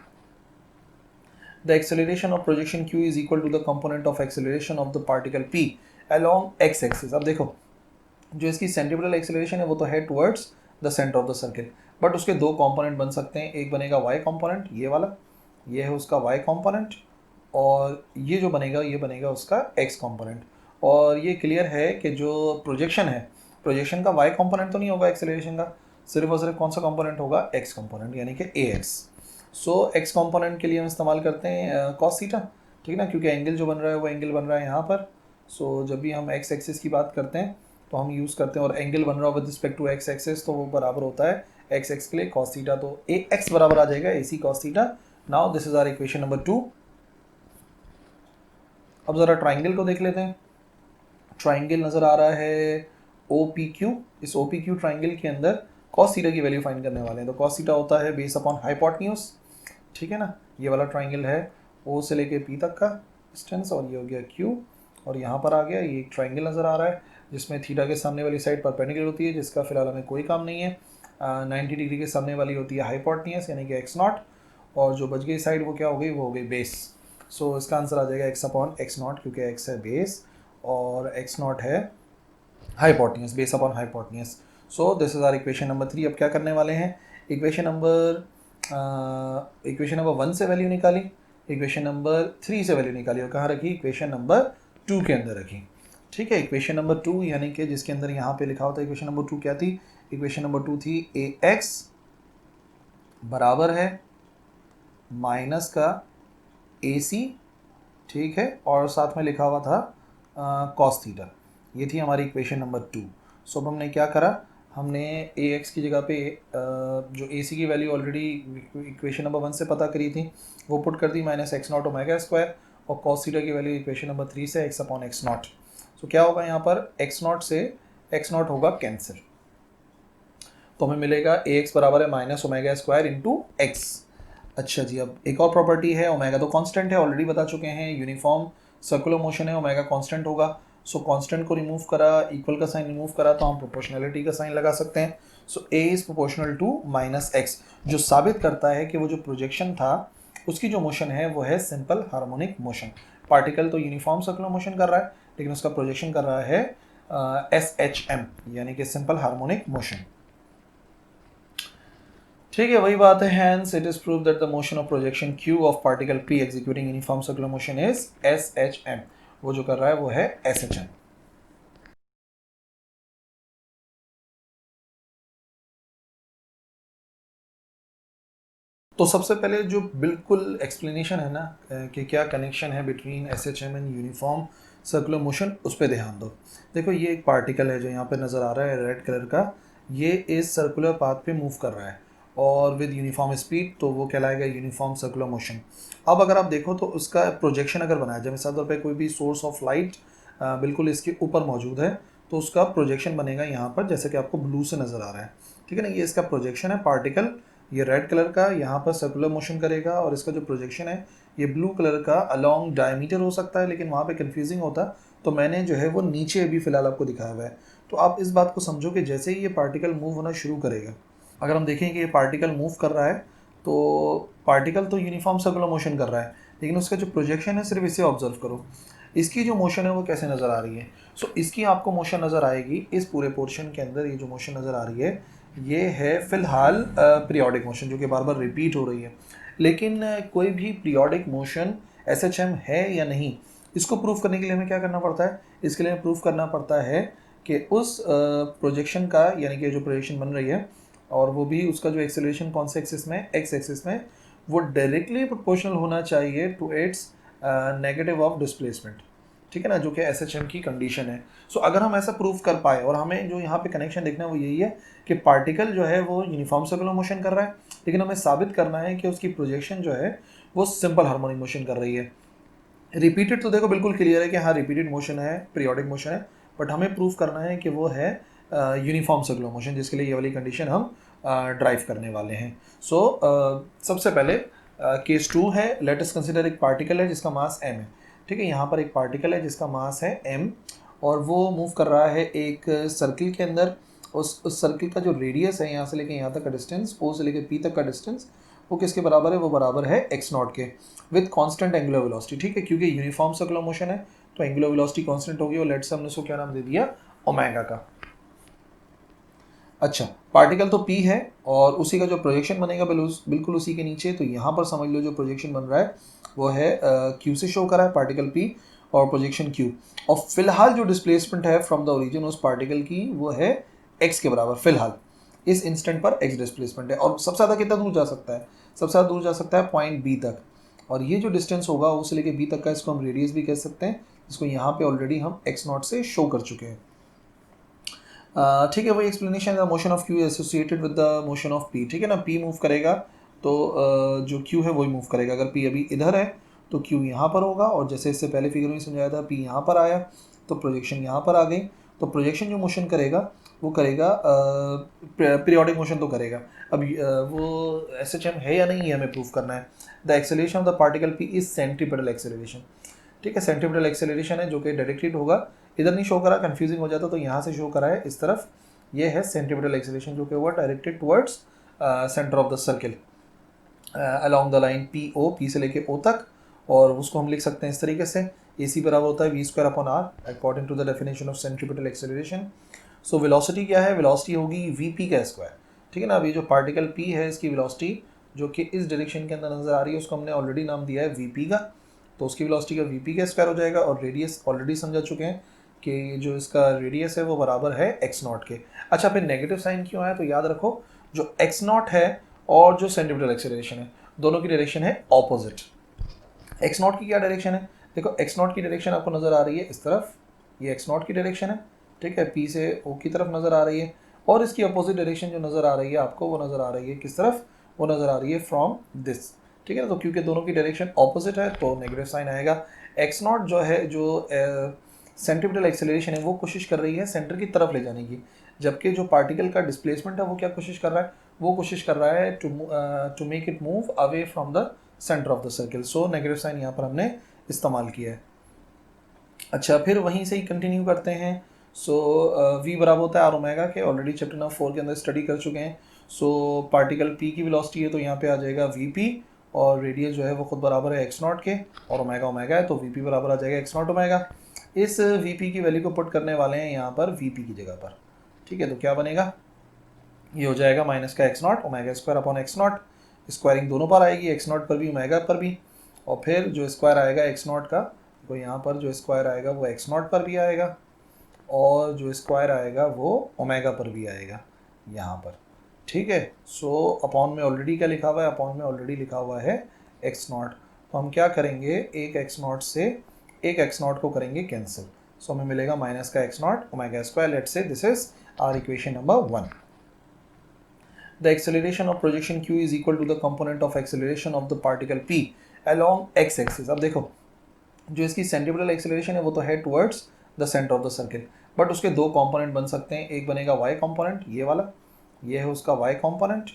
The acceleration of projection q is equal to the component of acceleration of the particle p along x axis। अब देखो जो इसकी centripetal acceleration है वो तो है towards the centre of the circle, but उसके दो कंपोनेंट बन सकते हैं। एक बनेगा y कंपोनेंट, ये वाला, ये है उसका y कंपोनेंट, और ये जो बनेगा ये बनेगा उसका x कंपोनेंट। और ये क्लियर है कि जो प्रोजेक्शन है, प्रोजेक्शन का y कंपोनेंट तो नहीं होगा एक्सेलरेशन का, सिर्फ और सिर्फ कौन सा कंपोनेंट होगा, x कंपोनेंट, यानी कि ax। सो x कंपोनेंट के लिए हम इस्तेमाल करते हैं कॉस थीटा, ठीक है ना, क्योंकि एंगल जो बन रहा है वो एंगल बन रहा है यहाँ पर। सो जब भी हम x एक्सिस की बात करते हैं तो हम यूज़ करते हैं, और एंगल बन रहा है with respect to x axis, तो वो बराबर होता है x एक्स के लिए कॉस थीटा, तो x बराबर आ जाएगा AC cos theta. Now this is our equation number 2। अब ज़रा ट्राइंगल को देख लेते हैं। ट्राइंगल नज़र आ रहा है OPQ। इस OPQ ट्राइंगल के अंदर कॉस थीटा की वैल्यू फाइंड करने वाले हैं। तो कॉस थीटा होता है बेस अपॉन हाइपोटेन्यूज, ठीक है ना। ये वाला ट्राइंगल है O से लेके P तक का डिस्टेंस, और ये हो गया Q, और यहाँ पर आ गया ये एक ट्राइंगल नज़र आ रहा है जिसमें थीटा के सामने वाली साइड परपेंडिकुलर होती है, जिसका फिलहाल हमें कोई काम नहीं है। 90 डिग्री के सामने वाली होती है हाइपोटेन्यूज यानी कि एक्स नॉट, और जो बच गई साइड वो क्या हो गई, वो हो गई बेस। सो इसका आंसर आ जाएगा एक्स अपॉन एक्स नॉट, क्योंकि एक्स है बेस और एक्स नॉट है hypotenuse, base upon hypotenuse. So this is our equation number 3। अब क्या करने वाले हैं, इक्वेशन नंबर 1 से वैल्यू निकाली, इक्वेशन नंबर 3 से वैल्यू निकाली, और कहाँ रखी, इक्वेशन नंबर 2 के अंदर रखी, ठीक है। इक्वेशन नंबर 2 यानी कि जिसके अंदर यहाँ पे लिखा होता है इक्वेशन नंबर 2 क्या थी, इक्वेशन नंबर 2 थी ax बराबर है माइनस का AC, ठीक है, और साथ में लिखा हुआ था कॉस थीटा। ये थी हमारी इक्वेशन नंबर 2। सो अब हमने क्या करा, हमने ax की जगह पे जो AC की वैल्यू ऑलरेडी इक्वेशन नंबर 1 से पता करी थी वो पुट कर दी, minus x naught omega square, और कॉस थीटा की वैल्यू इक्वेशन नंबर 3 से x upon x naught. So क्या होगा यहाँ पर, एक्स नॉट से एक्स नॉट होगा कैंसिल, तो हमें मिलेगा ax बराबर है minus omega square into x. अच्छा जी, अब एक और प्रॉपर्टी है, ओमेगा तो कांस्टेंट है, ऑलरेडी बता चुके हैं, यूनिफॉर्म सर्कुलर मोशन है, ओमेगा कांस्टेंट होगा। सो कांस्टेंट को रिमूव करा, इक्वल का साइन रिमूव करा, तो हम प्रोपोर्शनलिटी का साइन लगा सकते हैं। So a is proportional to minus x, जो साबित करता है कि वो जो प्रोजेक्शन था उसकी जो मोशन है वो है सिंपल हार्मोनिक मोशन। पार्टिकल तो यूनिफॉर्म सर्कुलर मोशन कर रहा है, लेकिन उसका प्रोजेक्शन कर रहा है SHM यानी कि सिंपल हार्मोनिक मोशन, ठीक है, वही बात है। Hence it is prove that the motion of projection Q of particle P executing uniform circular motion is SHM। वो जो कर रहा है वो है SHM। तो सबसे पहले जो बिल्कुल एक्सप्लेनेशन है ना कि क्या कनेक्शन है between SHM and uniform circular motion, उस पर ध्यान दो। देखो ये एक पार्टिकल है जो यहाँ पे नज़र आ रहा है रेड कलर का, ये इस सर्कुलर पाथ पे मूव कर रहा है और विद यूनिफॉर्म स्पीड, तो वो कहलाएगा यूनिफॉर्म सर्कुलर मोशन। अब अगर आप देखो तो उसका प्रोजेक्शन अगर बनाया जाए, मिसाल तौर पर कोई भी सोर्स ऑफ लाइट बिल्कुल इसके ऊपर मौजूद है, तो उसका प्रोजेक्शन बनेगा यहाँ पर, जैसे कि आपको ब्लू से नज़र आ रहा है, ठीक है ना। ये इसका प्रोजेक्शन है, पार्टिकल ये रेड कलर का यहाँ पर सर्कुलर मोशन करेगा, और इसका जो प्रोजेक्शन है ये ब्लू कलर का अलोंग डायमीटर हो सकता है, लेकिन वहाँ पे कंफ्यूजिंग होता, तो मैंने जो है वो नीचे अभी फ़िलहाल आपको दिखाया हुआ है। तो आप इस बात को समझो कि जैसे ही ये पार्टिकल मूव होना शुरू करेगा, अगर हम देखें कि ये पार्टिकल मूव कर रहा है, तो पार्टिकल तो यूनिफॉर्म सर्कुलर मोशन कर रहा है, लेकिन उसका जो प्रोजेक्शन है सिर्फ इसे ऑब्जर्व करो, इसकी जो मोशन है वो कैसे नज़र आ रही है। सो इसकी आपको मोशन नज़र आएगी इस पूरे पोर्शन के अंदर, ये जो मोशन नज़र आ रही है ये है फ़िलहाल पीरियोडिक मोशन जो कि बार बार रिपीट हो रही है। लेकिन कोई भी पीरियोडिक मोशन SHM है या नहीं, इसको प्रूव करने के लिए हमें क्या करना पड़ता है, इसके लिए प्रूव करना पड़ता है कि उस प्रोजेक्शन का, यानी कि जो प्रोजेक्शन बन रही है, और वो भी उसका जो एक्सेलरेशन कौन से एक्सिस में, एक्स एक्सिस में, वो डायरेक्टली प्रोपोर्शनल होना चाहिए to its negative of displacement, ठीक है ना, जो कि SHM की कंडीशन है। सो अगर हम ऐसा प्रूव कर पाए, और हमें जो यहाँ पे कनेक्शन देखना है वो यही है कि पार्टिकल जो है वो यूनिफॉर्म सर्कुलर मोशन कर रहा है, लेकिन हमें साबित करना है कि उसकी प्रोजेक्शन जो है वो सिंपल हार्मोनिक मोशन कर रही है। रिपीटेड तो देखो बिल्कुल क्लियर है कि हाँ रिपीटेड मोशन है, पीरियोडिक मोशन है, बट हमें प्रूव करना है कि वो है यूनिफॉर्म सर्कुलर मोशन, जिसके लिए ये वाली कंडीशन हम ड्राइव करने वाले हैं। सो सबसे पहले केस 2 है, लेट अस कंसीडर एक पार्टिकल है जिसका मास m है। ठीक है, यहाँ पर एक पार्टिकल है जिसका मास है m, और वो मूव कर रहा है एक सर्किल के अंदर। उस सर्किल का जो रेडियस है यहाँ से लेके यहाँ तक का डिस्टेंस, ओ से लेके पी तक का डिस्टेंस, वो किसके बराबर है, वो बराबर है x नॉट के, विद कांस्टेंट एंगुलर वेलोसिटी। ठीक है, क्योंकि यूनिफॉर्म सर्कुलर मोशन है तो एंगुलर वेलोसिटी कांस्टेंट होगी, और लेट से हमने उसको क्या नाम दे दिया, ओमेगा का। अच्छा, पार्टिकल तो P है और उसी का जो प्रोजेक्शन बनेगा बिल्कुल उसी के नीचे, तो यहाँ पर समझ लो जो प्रोजेक्शन बन रहा है वो है Q से शो कर रहा है पार्टिकल P और प्रोजेक्शन Q, और फिलहाल जो डिस्प्लेसमेंट है फ्रॉम द ओरिजिन उस पार्टिकल की वो है x के बराबर। फिलहाल इस इंस्टेंट पर x डिस्प्लेसमेंट है, और सबसे ज़्यादा कितना दूर जा सकता है, सबसे ज़्यादा दूर जा सकता है पॉइंट B तक, और ये जो डिस्टेंस होगा उसे लेके B तक का, इसको हम रेडियस भी कह सकते हैं, जिसको यहाँ पे ऑलरेडी हम x नॉट से शो कर चुके हैं। ठीक है, वही explanation the motion of Q associated with the motion of P. ठीक है ना, पी मूव करेगा तो जो क्यू है वही मूव करेगा। अगर पी अभी इधर है तो क्यू यहाँ पर होगा, और जैसे इससे पहले फिगर में समझाया था पी यहाँ पर आया तो प्रोजेक्शन यहाँ पर आ गई, तो प्रोजेक्शन जो मोशन करेगा वो करेगा पीरियोडिक मोशन तो करेगा। अब वो SHM है या नहीं, ये हमें प्रूव करना है। The acceleration of the particle P is centripetal acceleration. ठीक है, सेंट्रीपिटल एक्सेलरेशन है जो कि डायरेक्टेड होगा, इधर नहीं शो करा, कंफ्यूजिंग हो जाता, तो यहाँ से शो करा है इस तरफ, ये है सेंट्रीपिटल एक्सेलरेशन जो कि हुआ directed towards centre of the circle along the line P O, P से लेके ओ तक, और उसको हम लिख सकते हैं इस तरीके से, AC बराबर होता है v² upon r according to the definition of centripetal acceleration. So velocity क्या है, वेलोसिटी होगी vp का स्क्वायर। ठीक है ना, अब ये जो पार्टिकल p है इसकी वेलोसिटी जो कि इस डायरेक्शन के अंदर नजर आ रही है उसको हमने ऑलरेडी नाम दिया है vp का, तो उसकी वेलोसिटी का vp का स्क्वायर हो जाएगा, और रेडियस ऑलरेडी समझा चुके हैं कि जो इसका रेडियस है वो बराबर है x नॉट के। अच्छा, फिर नेगेटिव साइन क्यों आया, तो याद रखो जो x नॉट है और जो सेंट्रीपिटल एक्सेलरेशन है दोनों की डायरेक्शन है ऑपोजिट। x नॉट की क्या डायरेक्शन है, देखो x नॉट की डायरेक्शन आपको नज़र आ रही है इस तरफ, ये x नॉट की डायरेक्शन है। ठीक है, P से O की तरफ नज़र आ रही है, और इसकी अपोजिट डायरेक्शन जो नज़र आ रही है आपको वो नज़र आ रही है किस तरफ, वो नज़र आ रही है फ्रॉम दिस। ठीक है ना, तो क्योंकि दोनों की डायरेक्शन ऑपोजिट है तो नेगेटिव साइन आएगा। x नॉट जो है, जो सेंट्रीपिटल एक्सेलरेशन है वो कोशिश कर रही है सेंटर की तरफ ले जाने की, जबकि जो पार्टिकल का डिस्प्लेसमेंट है वो क्या कोशिश कर रहा है, वो कोशिश कर रहा है to make it move away from the centre of the circle. So negative sign यहाँ पर हमने इस्तेमाल किया है। अच्छा, फिर वहीं से ही कंटिन्यू करते हैं। सो v बराबर होता है आर ओमेगा के, ऑलरेडी चैप्टर नंबर 4 के अंदर स्टडी कर चुके हैं। सो पार्टिकल p की वेलोसिटी है तो यहाँ पे आ जाएगा vp, और रेडियस जो है वो खुद बराबर है x नॉट के, और ओमेगा ओमेगा है तो vp बराबर आ जाएगा x नॉट ओमेगा। इस vp की वैल्यू को पुट करने वाले हैं यहाँ पर vp की जगह पर। ठीक है, तो क्या बनेगा, ये हो जाएगा माइनस का x naught omega square upon x not, squaring दोनों पर आएगी, x नॉट पर भी ओमेगा पर भी, और फिर जो स्क्वायर आएगा x नॉट का, तो यहाँ पर जो स्क्वायर आएगा वो x नॉट पर भी आएगा, और जो स्क्वायर आएगा वो ओमेगा पर भी आएगा यहाँ पर। ठीक है, सो अपॉन में ऑलरेडी क्या लिखा हुआ है, अपॉन में ऑलरेडी लिखा हुआ है x नॉट, तो हम क्या करेंगे, एक x नॉट से एक x नॉट को करेंगे कैंसिल, सो हमें मिलेगा माइनस का x naught omega square. Let's say this is our equation number 1। The acceleration of projection q is equal to the component of acceleration of the particle p along x axis। अब देखो जो इसकी centripetal acceleration है वो तो है towards the centre of the circle, but उसके दो कंपोनेंट बन सकते हैं, एक बनेगा y कंपोनेंट, ये वाला, ये है उसका y कंपोनेंट,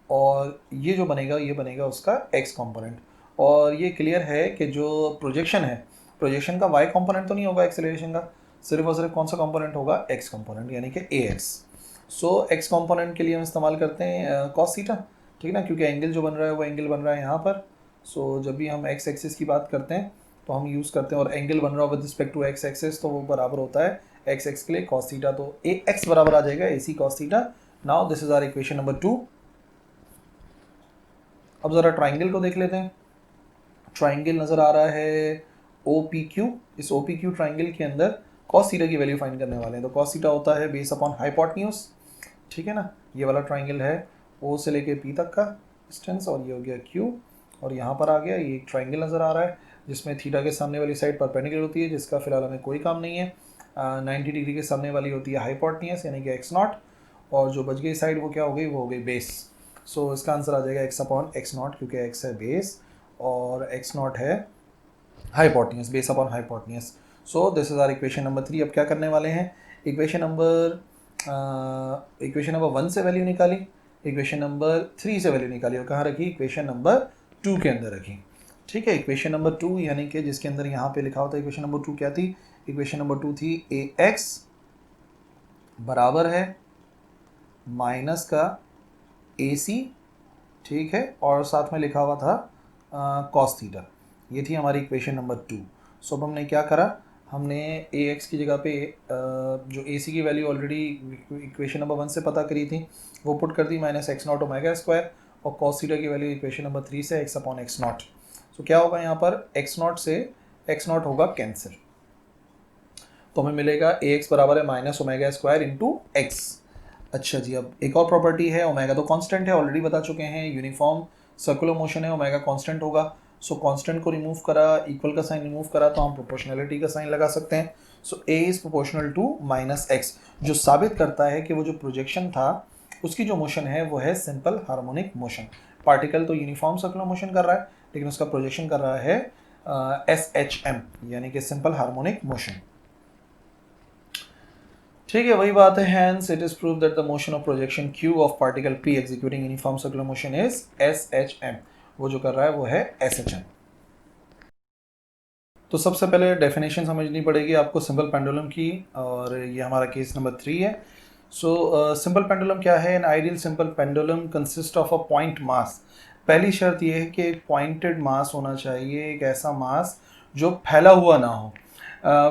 और ये जो बनेगा ये बनेगा उसका x कंपोनेंट। और ये क्लियर है कि जो प्रोजेक्शन है, प्रोजेक्शन का y कंपोनेंट तो नहीं होगा एक्सेलरेशन का, सिर्फ और सिर्फ कौन सा कंपोनेंट होगा, x कंपोनेंट, यानी कि ax। सो x कंपोनेंट के लिए हम इस्तेमाल करते हैं कॉस थीटा। ठीक है ना, क्योंकि एंगल जो बन रहा है वो एंगल बन रहा है यहाँ पर। सो जब भी हम x एक्सिस की बात करते हैं तो हम यूज़ करते हैं, और एंगल बन रहा है with respect to x axis तो वो बराबर होता है x के लिए कॉस थीटा, तो x बराबर आ जाएगा AC cos theta. Now this is our equation number 2। अब ज़रा ट्राइंगल को देख लेते हैं। ट्राइंगल नज़र आ रहा है OPQ, इस OPQ ट्राइंगल के अंदर कॉस थीटा की वैल्यू फाइंड करने वाले हैं, तो कॉस थीटा होता है बेस अपॉन हाइपोटेन्यूज। ठीक है ना, ये वाला ट्राइंगल है O से लेके P तक का डिस्टेंस, और ये हो गया Q, और यहाँ पर आ गया ये एक ट्राइंगल नज़र आ रहा है। जिसमें थीटा के सामने वाली साइड परपेंडिकुलर होती है, जिसका फिलहाल हमें कोई काम नहीं है। 90 डिग्री के सामने वाली होती है हाइपोटेन्यूज यानी कि x0, और जो बच गई साइड वो क्या हो गई, वो हो गई बेस। सो इसका आंसर आ जाएगा x/x0, क्योंकि x है बेस और x0 है hypotenuse, base upon hypotenuse. So this is our equation number 3। अब क्या करने वाले हैं, इक्वेशन नंबर 1 से वैल्यू निकाली, इक्वेशन नंबर 3 से वैल्यू निकाली, और कहाँ रखी, इक्वेशन नंबर 2 के अंदर रखी। ठीक है, इक्वेशन नंबर 2 यानी कि जिसके अंदर यहाँ पे लिखा होता है इक्वेशन नंबर 2 क्या थी, इक्वेशन नंबर 2 थी ax बराबर है माइनस का ac, ठीक है, और साथ में लिखा हुआ था cos थीटा। ये थी हमारी इक्वेशन नंबर 2। सो अब हमने क्या करा, हमने ax की जगह पे जो ac की वैल्यू ऑलरेडी इक्वेशन नंबर 1 से पता करी थी वो पुट कर दी, माइनस x0 ओमेगा स्क्वायर, और cos थीटा की वैल्यू इक्वेशन नंबर 3 से x/x0। सो क्या होगा यहाँ पर, x0 से x0 होगा कैंसिल, तो हमें मिलेगा ax बराबर है minus omega square into x। अच्छा जी, अब एक और प्रॉपर्टी है, ओमेगा तो कांस्टेंट है, ऑलरेडी बता चुके हैं, यूनिफॉर्म सर्कुलर मोशन है, ओमेगा कांस्टेंट होगा। सो कांस्टेंट को रिमूव करा, इक्वल का साइन रिमूव करा, तो हम प्रोपोर्शनलिटी का साइन लगा सकते हैं। So a is proportional to minus x, जो साबित करता है कि वो जो प्रोजेक्शन था उसकी जो मोशन है वो है सिंपल हार्मोनिक मोशन। पार्टिकल तो यूनिफॉर्म सर्कुलर मोशन कर रहा है, लेकिन उसका प्रोजेक्शन कर रहा है SHM यानी कि सिंपल हार्मोनिक मोशन। ठीक है, वही बात है, hence it is prove that the motion of projection Q of particle P executing uniform circular motion is SHM। वो जो कर रहा है वो है SHM। तो सबसे पहले डेफिनेशन समझनी पड़ेगी आपको सिंपल पेंडुलम की, और ये हमारा केस नंबर 3 है। सो सिंपल पेंडुलम क्या है, an ideal simple pendulum consist of a point mass. पहली शर्त ये है कि एक पॉइंटेड मास होना चाहिए, एक ऐसा मास जो फैला हुआ ना हो,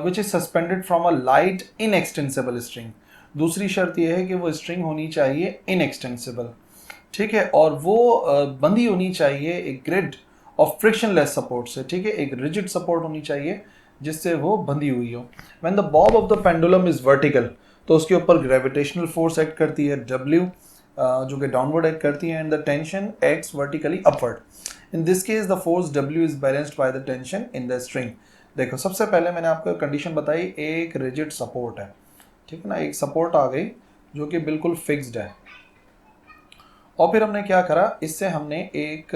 which is suspended from a light inextensible string. दूसरी शर्त यह है कि वो स्ट्रिंग होनी चाहिए इनएक्सटेंसिबल, ठीक है, और वो बंधी होनी चाहिए एक ग्रिड ऑफ फ्रिक्शनलेस सपोर्ट से, ठीक है, एक रिजिड सपोर्ट होनी चाहिए जिससे वो बंधी हुई हो। When the bob of the pendulum is vertical, तो उसके ऊपर ग्रेविटेशनल फोर्स एक्ट करती है W, जो कि डाउनवर्ड एक्ट करती है, and the tension acts vertically upward. In this case the force W is balanced by the tension in the string. देखो, सबसे पहले मैंने आपको कंडीशन बताई, एक रिजिड सपोर्ट है, ठीक है ना, एक सपोर्ट आ गई जो कि बिल्कुल फिक्स्ड है, और फिर हमने क्या करा, इससे हमने एक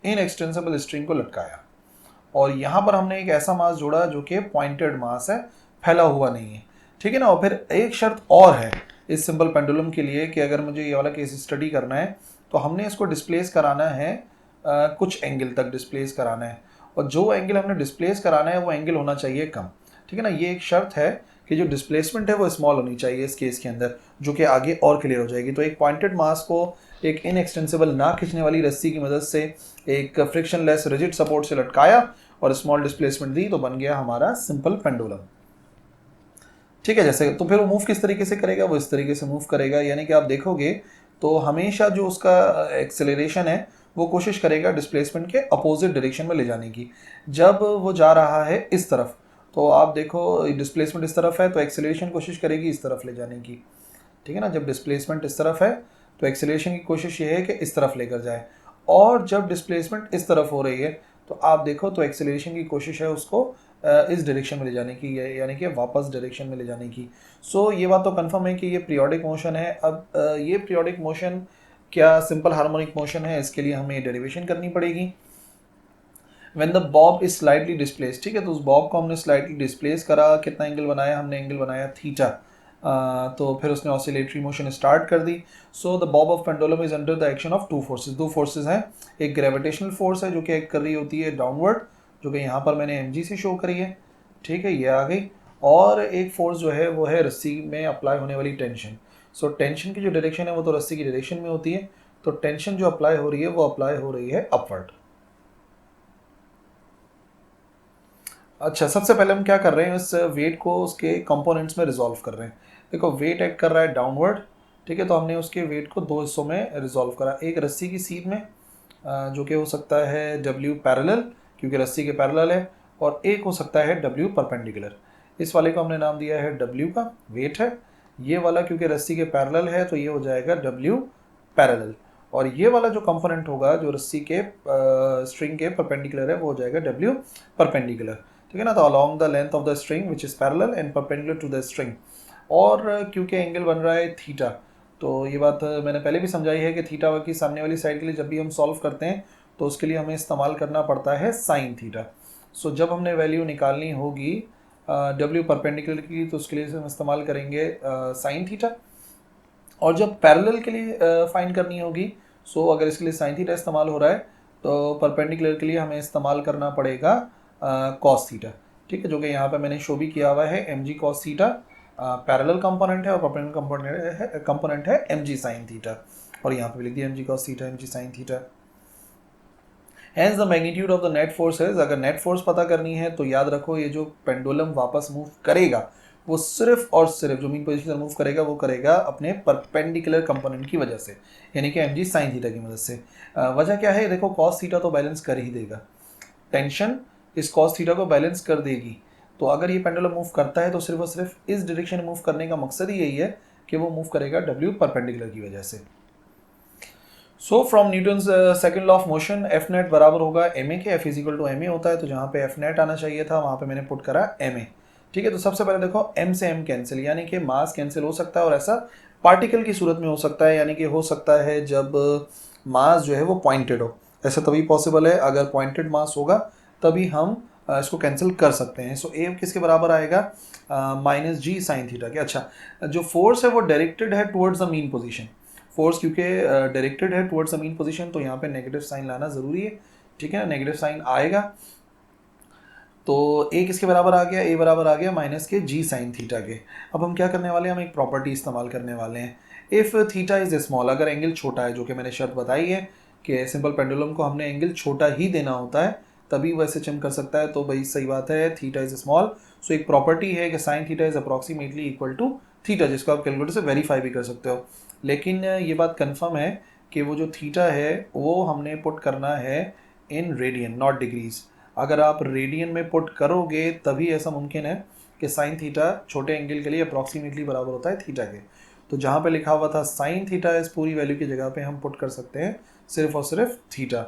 इनएक्सटेंसिबल स्ट्रिंग को लटकाया, और यहाँ पर हमने एक ऐसा मास जोड़ा जो कि पॉइंटेड मास है, फैला हुआ नहीं है, ठीक है ना। और फिर एक शर्त और है इस सिंपल पेंडुलम के लिए कि अगर मुझे ये वाला केस स्टडी करना है तो हमने इसको डिस्प्लेस कराना है, कुछ एंगल तक डिस्प्लेस कराना है, और जो एंगल हमने डिस्प्लेस कराना है वो एंगल होना चाहिए कम, ठीक है ना। ये एक शर्त है कि जो डिस्प्लेसमेंट है वो स्मॉल होनी चाहिए इस केस के अंदर, जो कि आगे और क्लियर हो जाएगी। तो एक पॉइंटेड मास को एक इनएक्सटेंसिबल ना खींचने वाली रस्सी की मदद से एक फ्रिक्शनलेस रिजिड सपोर्ट से लटकाया और स्मॉल डिस्प्लेसमेंट दी, तो बन गया हमारा सिंपल पेंडुलम, ठीक है। जैसे तो फिर वो मूव किस तरीके से करेगा, वो इस तरीके से मूव करेगा, यानी कि आप देखोगे तो हमेशा जो उसका एक्सेलरेशन है वो कोशिश करेगा डिस्प्लेसमेंट के अपोजिट डायरेक्शन में ले जाने की। जब वो जा रहा है इस तरफ, तो आप देखो डिस्प्लेसमेंट इस तरफ है तो एक्सेलरेशन कोशिश करेगी इस तरफ ले जाने की, ठीक है ना। जब डिस्प्लेसमेंट इस तरफ है तो एक्सेलरेशन की कोशिश ये है कि इस तरफ लेकर जाए, और जब डिस्प्लेसमेंट इस तरफ हो रही है तो आप देखो तो एक्सेलरेशन की कोशिश है उसको इस डायरेक्शन में ले जाने की, यानी कि वापस डायरेक्शन में ले जाने की। सो ये बात तो कंफर्म है कि ये पीरियोडिक मोशन है। अब ये पीरियोडिक मोशन क्या सिंपल हार्मोनिक मोशन है, इसके लिए हमें डेरिवेशन करनी पड़ेगी। When the Bob is slightly displace, ठीक है, तो उस बॉब को हमने स्लाइटली डिस्प्लेस करा, कितना एंगल बनाया हमने, एंगल बनाया थीटा, तो फिर उसने ऑसिलेटरी मोशन स्टार्ट कर दी। So the bob of pendulum is under the action of two forces. दो फोर्सेज हैं, एक ग्रेविटेशनल फोर्स है जो कि एक्ट कर रही होती है डाउनवर्ड, जो कि यहाँ पर मैंने mg से शो करी है, ठीक है, ये आ गई, और एक फोर्स जो है वो है रस्सी में अप्लाई होने वाली टेंशन। सो टेंशन की जो डायरेक्शन है वो तो रस्सी की डायरेक्शन में होती है, तो टेंशन जो अप्लाई हो रही है वो अप्लाई हो रही है अपवर्ड। अच्छा, सबसे पहले हम क्या कर रहे हैं, इस वेट को उसके कंपोनेंट्स में रिजॉल्व कर रहे हैं। देखो, वेट एक्ट कर रहा है डाउनवर्ड, ठीक है, तो हमने उसके वेट को दो हिस्सों में रिजॉल्व करा, एक रस्सी की सीध में जो कि हो सकता है W पैरेलल क्योंकि रस्सी के पैरेलल है, और एक हो सकता है W परपेंडिकुलर। इस वाले को हमने नाम दिया है W का वेट है, ये वाला क्योंकि रस्सी के पैरेलल है तो ये हो जाएगा W पैरेलल, और ये वाला जो कंपोनेंट होगा जो रस्सी के स्ट्रिंग के परपेंडिकुलर है वो हो जाएगा W परपेंडिकुलर, ठीक है ना। तो along the length of the string which is parallel and perpendicular to the string. और क्योंकि एंगल बन रहा है थीटा, तो ये बात मैंने पहले भी समझाई है कि थीटा की सामने वाली साइड के लिए जब भी हम सॉल्व करते हैं तो उसके लिए हमें इस्तेमाल करना पड़ता है साइन थीटा। सो जब हमने वैल्यू निकालनी होगी W परपेंडिकुलर की तो उसके लिए हम इस्तेमाल करेंगे साइन थीटा, और जब पैरेलल के लिए फाइंड करनी होगी सो अगर इसके लिए साइन थीटा इस्तेमाल हो रहा है तो परपेंडिकुलर के लिए हमें इस्तेमाल करना पड़ेगा कॉस थीटा, ठीक है, जो कि यहाँ पे मैंने शो भी किया हुआ है mg cos theta parallel component है और परपेंडिकुलर कंपोनेंट है mg sin थीटा, और यहाँ पे भी लिख दिया mg cos theta mg sin theta. Hence the magnitude of the net force है, अगर नेट फोर्स पता करनी है तो याद रखो ये जो पेंडुलम वापस मूव करेगा वो सिर्फ और सिर्फ जो मीन पोजीशन मूव करेगा वो करेगा अपने परपेंडिकुलर कंपोनेंट की वजह से, यानी कि mg sin थीटा की मदद से। वजह क्या है, देखो cos थीटा तो बैलेंस कर ही देगा, टेंशन इस cos थीटा को बैलेंस कर देगी। तो अगर ये पेंडुलम मूव करता है तो सिर्फ और सिर्फ इस डायरेक्शन में मूव करने का मकसद ही यही है कि वो मूव करेगा W परपेंडिकुलर की वजह से। So from Newton's second law of motion F net बराबर होगा ma के, F इजिकल टू ma होता है, तो जहाँ पे एफ नेट आना चाहिए था वहाँ पे मैंने पुट करा ma, ठीक है। तो सबसे पहले देखो m से m कैंसिल, यानी कि मास कैंसिल हो सकता है और ऐसा पार्टिकल की सूरत में हो सकता है, यानी कि हो सकता है जब मास जो है वो पॉइंटेड हो, ऐसा तभी पॉसिबल है, अगर पॉइंटेड मास होगा तभी हम इसको कैंसिल कर सकते हैं। सो a किसके बराबर आएगा माइनस जी साइन थीटा के। अच्छा, जो फोर्स है वो डायरेक्टेड है towards the mean position, force क्योंकि डायरेक्टेड है टुवर्ड्स द मीन पोजीशन तो यहाँ पे नेगेटिव साइन लाना ज़रूरी है, ठीक है ना, नेगेटिव साइन आएगा। तो a किसके बराबर आ गया, a बराबर आ गया माइनस के जी साइन थीटा के। अब हम क्या करने वाले हैं, हम एक प्रॉपर्टी इस्तेमाल करने वाले हैं, इफ़ थीटा इज़ स्मॉल, अगर एंगल छोटा है, जो कि मैंने शर्त बताई है कि सिंपल पेंडुलम को हमने एंगल छोटा ही देना होता है तभी वैसे चम कर सकता है, तो भाई सही बात है, थीटा इज़ स्मॉल। सो एक प्रॉपर्टी है कि sine theta is approximately equal to theta, जिसको आप कैलकुलेटर से वेरीफाई भी कर सकते हो। लेकिन ये बात कंफर्म है कि वो जो थीटा है वो हमने पुट करना है इन रेडियन नॉट डिग्रीज। अगर आप रेडियन में पुट करोगे तभी ऐसा मुमकिन है कि साइन थीटा छोटे एंगल के लिए अप्रॉक्सीमेटली बराबर होता है थीटा के। तो जहाँ पे लिखा हुआ था साइन थीटा इस पूरी वैल्यू की जगह पे हम पुट कर सकते हैं सिर्फ और सिर्फ थीटा,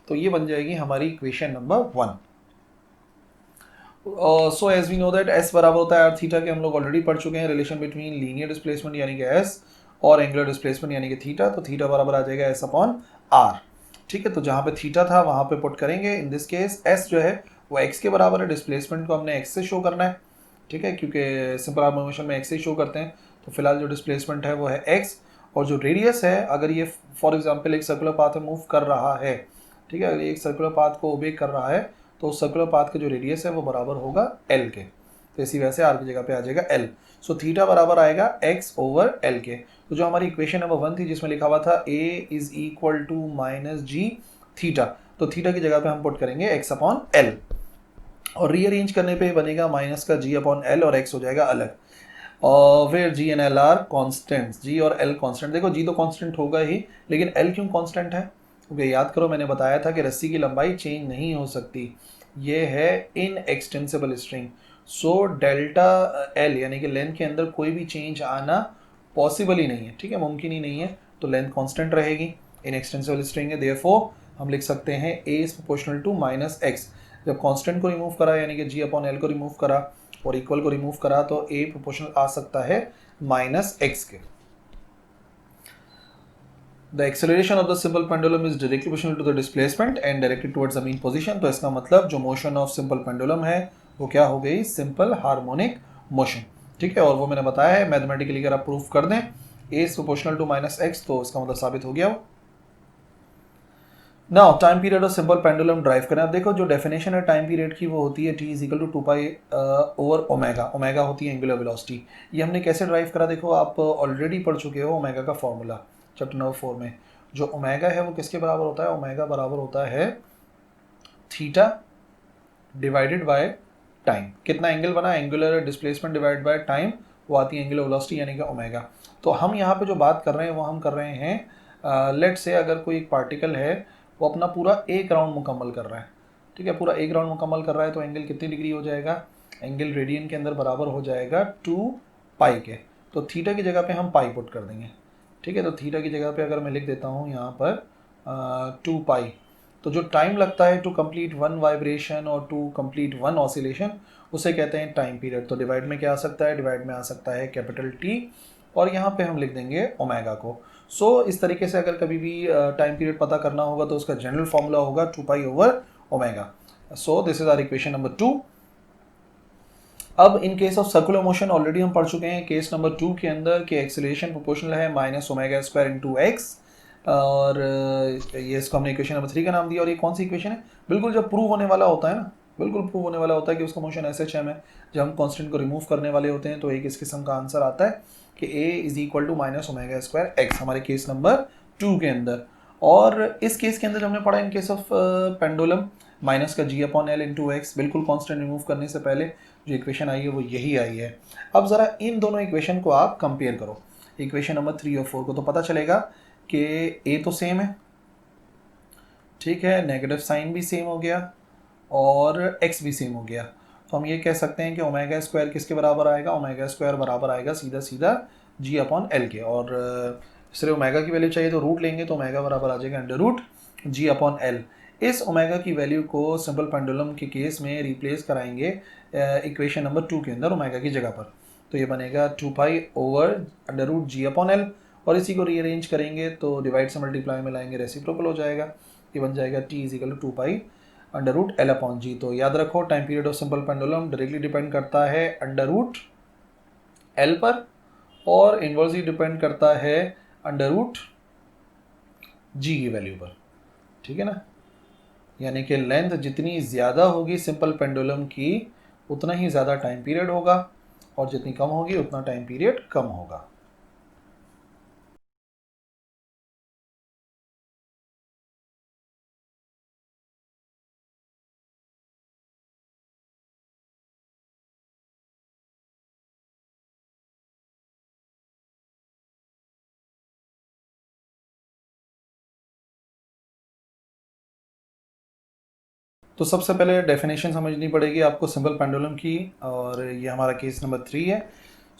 तो ये बन जाएगी हमारी equation number 1। So as we know that S बराबर होता है आर थीटा के, हम लोग ऑलरेडी पढ़ चुके हैं रिलेशन बिटवीन लीनियर डिस्प्लेसमेंट यानी कि एस और एंगुलर डिस्प्लेसमेंट यानी कि थीटा, तो थीटा बराबर आ जाएगा एस अपॉन आर, ठीक है। तो जहाँ पे थीटा था वहाँ पे पुट करेंगे, इन दिस केस एस जो है वो एक्स के बराबर है, डिस्प्लेसमेंट को हमने एक्स से शो करना है, ठीक है, क्योंकि सिंपल हार्मोनिक मोशन में एक्स से शो करते हैं, तो फिलहाल जो डिस्प्लेसमेंट है वो है एक्स, और जो रेडियस है अगर ये फॉर एग्जाम्पल एक सर्कुलर पाथ में मूव कर रहा है, ठीक है, अगर एक सर्कुलर पाथ को ओबे कर रहा है तो उस सर्कुलर पाथ का जो रेडियस है वो बराबर होगा एल के, तो इसी वजह से आर की जगह पे आ जाएगा एल। सो थीटा बराबर आएगा एक्स ओवर एल के। तो जो हमारी इक्वेशन नंबर 1 थी जिसमें लिखा हुआ था a is equal to minus g theta, तो थीटा की जगह पे हम पुट करेंगे x अपॉन एल, और रीअरेंज करने पे बनेगा माइनस का g अपॉन एल और x हो जाएगा अलग, और फिर g and L are constants, g और l कॉन्स्टेंट। देखो g तो कॉन्स्टेंट होगा ही, लेकिन l क्यों कॉन्स्टेंट है, क्योंकि याद करो मैंने बताया था कि रस्सी की लंबाई चेंज नहीं हो सकती, ये है inextensible string. So delta L यानी कि लेंथ के अंदर कोई भी चेंज आना पॉसिबल ही नहीं है, ठीक है, मुमकिन ही नहीं है, तो लेंथ कांस्टेंट रहेगी, इन एक्सटेंसिबल स्ट्रिंग है, देयरफॉर हम लिख सकते हैं a is proportional to minus x. जब कांस्टेंट को रिमूव करा यानी कि g अपॉन एल को रिमूव करा और इक्वल को रिमूव करा तो a प्रोपोर्शनल आ सकता है माइनस एक्स के। The acceleration of the simple pendulum is directly proportional to the displacement and directed towards the mean position, तो इसका मतलब जो मोशन ऑफ सिंपल पेंडुलम है वो क्या हो गई, सिंपल हार्मोनिक मोशन, ठीक है, और वो मैंने बताया है मैथमेटिकली अगर आप प्रूफ कर दें a is proportional to minus x तो इसका मतलब साबित हो गया वो। Now time period of simple pendulum drive करें। अब देखो जो डेफिनेशन है टाइम पीरियड की वो होती है t is equal to 2 pi over omega, omega होती है एंगुलर वेलोसिटी। ये हमने कैसे ड्राइव करा, देखो आप ऑलरेडी पढ़ चुके हो ओमेगा का फॉर्मूला चैप्टर नंबर 4 में। जो ओमेगा है वो किसके बराबर होता है, ओमेगा बराबर होता है थीटा डिवाइडेड बाय टाइम। कितना एंगल बना, angular displacement divide by time, वो आती है एंगुलर वेलोसिटी यानी कि ओमेगा। तो हम यहाँ पे जो बात कर रहे हैं वो हम कर रहे हैं लेट से अगर कोई एक पार्टिकल है वो अपना पूरा एक राउंड मुकम्मल कर रहा है, ठीक है, पूरा एक राउंड मुकम्मल कर रहा है, तो एंगल कितनी डिग्री हो जाएगा, एंगल रेडियन के अंदर बराबर हो जाएगा 2 पाई के, तो थीटा की जगह पे हम पाई पुट कर देंगे, ठीक है, तो थीटा की जगह पे अगर मैं लिख देता हूँ यहाँ पर 2 पाई, तो जो टाइम लगता है टू कंप्लीट वन वाइब्रेशन और टू कंप्लीट वन ऑसिलेशन, उसे कहते हैं टाइम पीरियड। तो डिवाइड में क्या आ सकता है, डिवाइड में आ सकता है कैपिटल टी, और यहाँ पे हम लिख देंगे ओमेगा को। सो इस तरीके से अगर कभी भी टाइम पीरियड पता करना होगा तो उसका जनरल फॉर्मूला होगा 2 pi over omega. So this is our equation number 2। अब in case of circular motion already हम पढ़ चुके हैं केस नंबर 2 के अंदर कि एक्सीलरेशन प्रोपोर्शनल है minus omega square into x, और ये इसको हमने इक्वेशन नंबर 3 का नाम दिया। और ये कौन सी इक्वेशन है, बिल्कुल जब प्रूव होने वाला होता है ना, बिल्कुल प्रूव होने वाला होता है कि उसका मोशन एस एच एम है, जब हम कॉन्स्टेंट को रिमूव करने वाले होते हैं तो एक इस किस्म का आंसर आता है कि a is equal to minus omega square x, हमारे केस नंबर 2 के अंदर। और इस केस के अंदर हमने पढ़ा इन केस ऑफ पेंडुलम माइनस का जी अपॉन एल इंटू एक्स, बिल्कुल कॉन्स्टेंट रिमूव करने से पहले जो इक्वेशन आई है वो यही आई है। अब ज़रा इन दोनों इक्वेशन को आप कंपेयर करो, इक्वेशन नंबर 3 और 4 को, तो पता चलेगा कि ए तो सेम है, ठीक है, नेगेटिव साइन भी सेम हो गया और एक्स भी सेम हो गया। तो हम ये कह सकते हैं कि ओमेगा स्क्वायर किसके बराबर आएगा, ओमेगा स्क्वायर बराबर आएगा सीधा सीधा जी अपॉन एल के। और सिर्फ ओमेगा की वैल्यू चाहिए तो रूट लेंगे, तो ओमेगा बराबर आ जाएगा अंडर रूट जी अपॉन एल। इस ओमेगा की वैल्यू को सिंपल पेंडुलम के केस में रिप्लेस कराएंगे इक्वेशन नंबर 2 के अंदर ओमेगा की जगह पर, तो ये बनेगा 2 पाई ओवर अंडर रूट जी अपॉन एल, और इसी को रीअरेंज करेंगे तो डिवाइड से मल्टीप्लाई में लाएंगे रेसिप्रोकल हो जाएगा, ये बन जाएगा T is equal to 2 pi under root L upon g. तो याद रखो time period of simple pendulum directly depend करता है अंडर रूट एल पर, और इनवर्सली डिपेंड करता है अंडर रूट जी की वैल्यू पर, ठीक है ना। यानी कि लेंथ जितनी ज़्यादा होगी सिंपल पेंडुलम की उतना ही ज़्यादा टाइम पीरियड होगा, और जितनी कम होगी उतना टाइम पीरियड कम होगा। तो सबसे पहले डेफिनेशन समझनी पड़ेगी आपको सिंपल पेंडुलम की, और ये हमारा केस नंबर 3 है।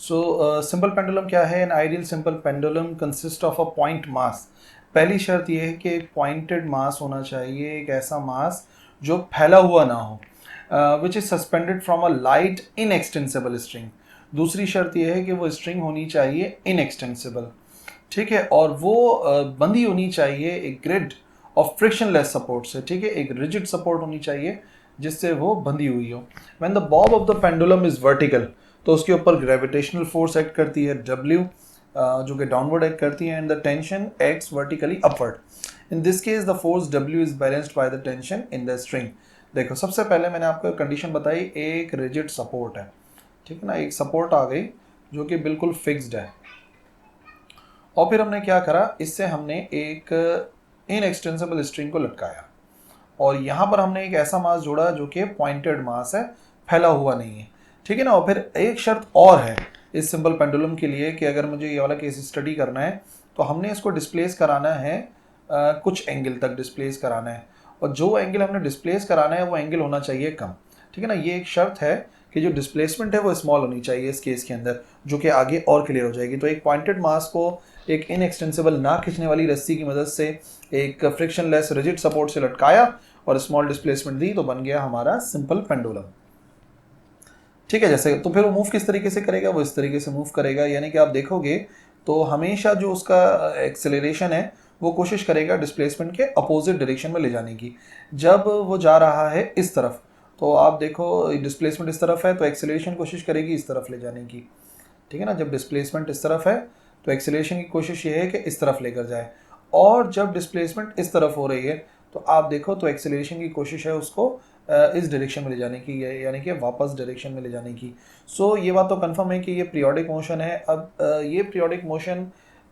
सो सिंपल पेंडुलम क्या है, an ideal simple pendulum consist of a point mass. पहली शर्त ये है कि एक पॉइंटेड मास होना चाहिए, एक ऐसा मास जो फैला हुआ ना हो, which is suspended from a light inextensible string. दूसरी शर्त यह है कि वो स्ट्रिंग होनी चाहिए इनएक्सटेंसिबल, ठीक है, और वो बंधी होनी चाहिए एक ग्रिड ऑफ फ्रिक्शनलेस सपोर्ट से, ठीक है, एक रिजिड सपोर्ट होनी चाहिए जिससे वो बंधी हुई हो। When the bob of the pendulum is vertical, तो उसके ऊपर ग्रेविटेशनल फोर्स एक्ट करती है W, जो कि डाउनवर्ड एक्ट करती है, and the tension acts vertically upward. In this case the force W is balanced by the tension in the string. देखो सबसे पहले मैंने आपको कंडीशन बताई, एक रिजिड सपोर्ट है, ठीक है ना, एक सपोर्ट आ गई जो कि बिल्कुल फिक्स्ड है, और फिर हमने क्या करा, इससे हमने एक इनएक्सटेंसिबल स्ट्रिंग को लटकाया, और यहाँ पर हमने एक ऐसा मास जोड़ा जो कि पॉइंटेड मास है, फैला हुआ नहीं है, ठीक है ना। और फिर एक शर्त और है इस सिंपल पेंडुलम के लिए कि अगर मुझे ये वाला केस स्टडी करना है तो हमने इसको डिस्प्लेस कराना है, कुछ एंगल तक डिस्प्लेस कराना है, और जो एंगल हमने डिस्प्लेस कराना है वो एंगल होना चाहिए कम, ठीक है ना। ये एक शर्त है कि जो डिस्प्लेसमेंट है वो स्मॉल होनी चाहिए इस केस के अंदर, जो कि आगे और क्लियर हो जाएगी। तो एक पॉइंटेड मास को एक इनएक्सटेंसिबल ना खींचने वाली रस्सी की मदद से एक फ्रिक्शनलेस रिजिड सपोर्ट से लटकाया और स्मॉल डिस्प्लेसमेंट दी, तो बन गया हमारा सिंपल पेंडुलम, ठीक है। जैसे तो फिर वो मूव किस तरीके से करेगा, वो इस तरीके से मूव करेगा, यानी कि आप देखोगे तो हमेशा जो उसका एक्सेलरेशन है वो कोशिश करेगा डिस्प्लेसमेंट के अपोजिट डायरेक्शन में ले जाने की। जब वो जा रहा है इस तरफ तो आप देखो डिस्प्लेसमेंट इस तरफ है तो एक्सेलरेशन कोशिश करेगी इस तरफ ले जाने की, ठीक है ना। जब डिस्प्लेसमेंट इस तरफ है तो एक्सेलरेशन की कोशिश ये है कि इस तरफ लेकर जाए, और जब डिस्प्लेसमेंट इस तरफ हो रही है तो आप देखो तो एक्सेलरेशन की कोशिश है उसको इस डायरेक्शन में ले जाने की, यानी कि वापस डायरेक्शन में ले जाने की। सो ये बात तो कंफर्म है कि ये पीरियोडिक मोशन है। अब ये पीरियोडिक मोशन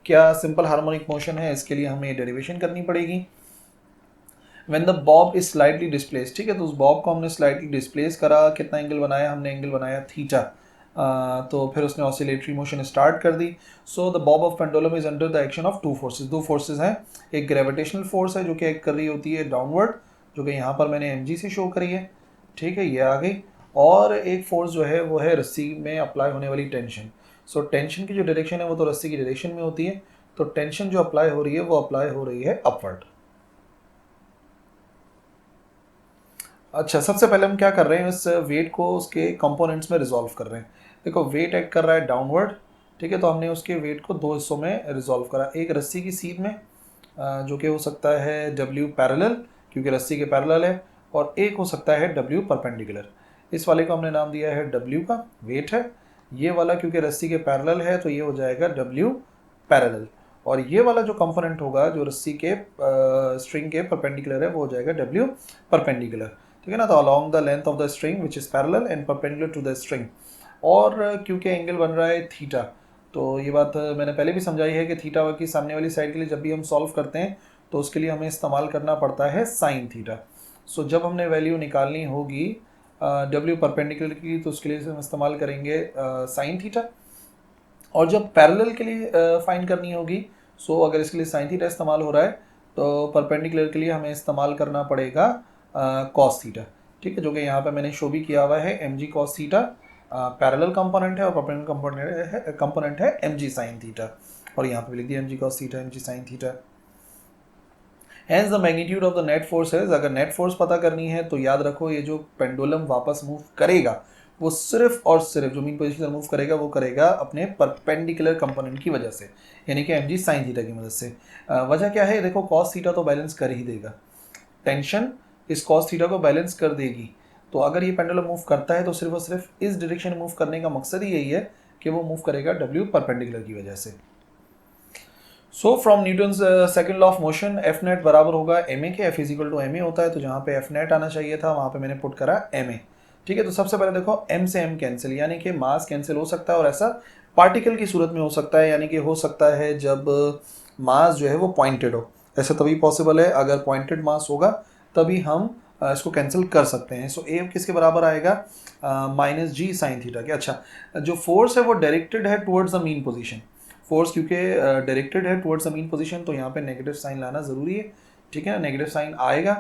क्या सिंपल हार्मोनिक मोशन है, इसके लिए हमें डेरिवेशन करनी पड़ेगी। When the Bob is slightly displace, ठीक है, तो उस बॉब को हमने स्लाइटली डिस्प्लेस करा, कितना एंगल बनाया हमने, एंगल बनाया थीटा, तो फिर उसने ऑसिलेटरी मोशन स्टार्ट कर दी। So the bob of pendulum is under the action of two forces, दो फोर्सेज हैं, एक ग्रेविटेशनल फोर्स है जो कि एक्ट कर रही होती है डाउनवर्ड, जो कि यहाँ पर मैंने mg से शो करी है, ठीक है, ये आ गई, और एक फोर्स जो है वो है रस्सी में अप्लाई होने वाली टेंशन। सो टेंशन की जो डायरेक्शन है वो तो रस्सी की डायरेक्शन में होती है, तो टेंशन जो अप्लाई हो रही है वो अप्लाई हो रही है अपवर्ड। अच्छा, सबसे पहले हम क्या कर रहे हैं, इस वेट को उसके कंपोनेंट्स में रिजॉल्व कर रहे हैं। देखो वेट एक्ट कर रहा है डाउनवर्ड, ठीक है, तो हमने उसके वेट को दो हिस्सों में रिजॉल्व करा, एक रस्सी की सीध में जो कि हो सकता है W पैरेलल क्योंकि रस्सी के पैरेलल है, और एक हो सकता है W परपेंडिकुलर। इस वाले को हमने नाम दिया है W का वेट है, ये वाला क्योंकि रस्सी के पैरेलल है तो ये हो जाएगा W पैरेलल, और ये वाला जो कंपोनेंट होगा जो रस्सी के स्ट्रिंग के परपेंडिकुलर है वो हो जाएगा W परपेंडिकुलर, ठीक है ना। तो along the length of the string which is parallel and perpendicular to the string, और क्योंकि एंगल बन रहा है थीटा, तो ये बात मैंने पहले भी समझाई है कि थीटा की सामने वाली साइड के लिए जब भी हम सॉल्व करते हैं तो उसके लिए हमें इस्तेमाल करना पड़ता है साइन थीटा। सो जब हमने वैल्यू निकालनी होगी W परपेंडिकुलर की तो उसके लिए हम इस्तेमाल करेंगे साइन थीटा, और जब पैरेलल के लिए फाइंड करनी होगी, सो अगर इसके लिए साइन थीटा इस्तेमाल हो रहा है तो परपेंडिकुलर के लिए हमें इस्तेमाल करना पड़ेगा कॉस थीटा, ठीक है, जो कि यहाँ पे मैंने शो भी किया हुआ है mg cos theta parallel component है, और परपेंडिकुलर कंपोनेंट है mg साइन थीटा, और यहाँ पे भी लिख दिया mg cos theta mg sine theta. Hence the magnitude of the net force है, अगर नेट फोर्स पता करनी है तो याद रखो ये जो पेंडुलम वापस मूव करेगा वो सिर्फ और सिर्फ जो मीन पोजीशन मूव करेगा वो करेगा अपने परपेंडिकुलर कंपोनेंट की वजह से, यानी कि mg साइन थीटा की मदद से। वजह क्या है, देखो कॉस थीटा तो बैलेंस कर ही देगा, टेंशन इस कॉस थीटा को बैलेंस कर देगी, तो अगर ये पेंडुलम मूव करता है तो सिर्फ और सिर्फ इस डायरेक्शन मूव करने का मकसद ही यही है कि वो मूव करेगा W परपेंडिकुलर की वजह से। So from Newton's second law of motion F net बराबर होगा ma के, F इजिकल टू ma होता है, तो जहाँ पे एफ नेट आना चाहिए था वहाँ पे मैंने पुट करा ma, ठीक है। तो सबसे पहले देखो m से m कैंसिल, यानी कि मास कैंसिल हो सकता है, और ऐसा पार्टिकल की सूरत में हो सकता है, यानी कि हो सकता है जब मास जो है वो पॉइंटेड हो, ऐसा तभी पॉसिबल है, अगर पॉइंटेड मास होगा तभी हम इसको कैंसिल कर सकते हैं। सो a किसके बराबर आएगा, माइनस जी साइन थीटा के। अच्छा, जो फोर्स है वो डायरेक्टेड है towards the mean position, force क्योंकि डायरेक्टेड है टुवर्ड्स द मीन पोजीशन तो यहाँ पे नेगेटिव साइन लाना ज़रूरी है, ठीक है, नेगेटिव साइन आएगा,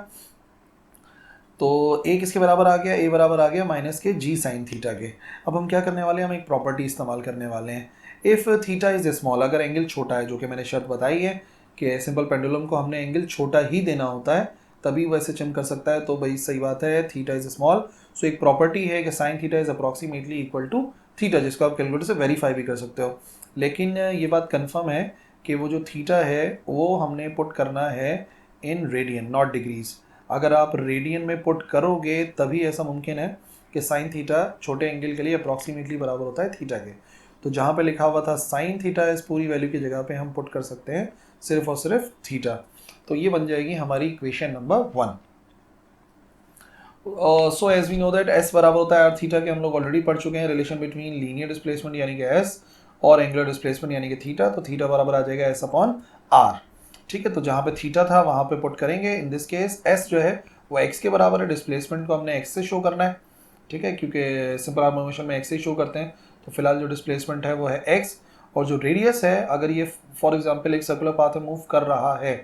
तो a किसके बराबर आ गया, a बराबर आ गया माइनस के जी साइन थीटा के। अब हम क्या करने वाले हैं, हम एक प्रॉपर्टी इस्तेमाल करने वाले हैं, इफ़ थीटा इज स्मॉल, अगर एंगल छोटा है, जो कि मैंने शर्त बताई है कि सिंपल पेंडुलम को हमने एंगल छोटा ही देना होता है तभी वैसे चम कर सकता है, तो भाई सही बात है, थीटा इज स्मॉल, सो एक प्रॉपर्टी है कि sine theta is approximately equal to theta, जिसको आप कैलकुलेटर से वेरीफाई भी कर सकते हो। लेकिन ये बात कंफर्म है कि वो जो थीटा है वो हमने पुट करना है इन रेडियन नॉट डिग्रीज, अगर आप रेडियन में पुट करोगे तभी ऐसा मुमकिन है कि साइन थीटा छोटे एंगल के लिए अप्रॉक्सीमेटली बराबर होता है थीटा के, तो जहाँ पे लिखा हुआ था साइन थीटा इस पूरी वैल्यू की जगह पे हम पुट कर सकते हैं सिर्फ और सिर्फ थीटा, तो ये बन जाएगी हमारी equation number 1। So as we know that S बराबर होता है आर थीटा के, हम लोग ऑलरेडी पढ़ चुके हैं रिलेशन बिटवीन लीनियर डिस्प्लेसमेंट यानी कि एस और एंगुलर डिस्प्लेसमेंट यानी कि थीटा, तो थीटा बराबर आ जाएगा एस अपॉन आर, ठीक है। तो जहाँ पे थीटा था वहाँ पे पुट करेंगे, इन दिस केस एस जो है वो एक्स के बराबर है, डिस्प्लेसमेंट को हमने एक्स से शो करना है, ठीक है, क्योंकि सिंपल हार्मोनिक मोशन में एक्स से शो करते हैं, तो फिलहाल जो डिस्प्लेसमेंट है वो है एक्स, और जो रेडियस है अगर ये फॉर एग्जाम्पल एक सर्कुलर पाथ में मूव कर रहा है,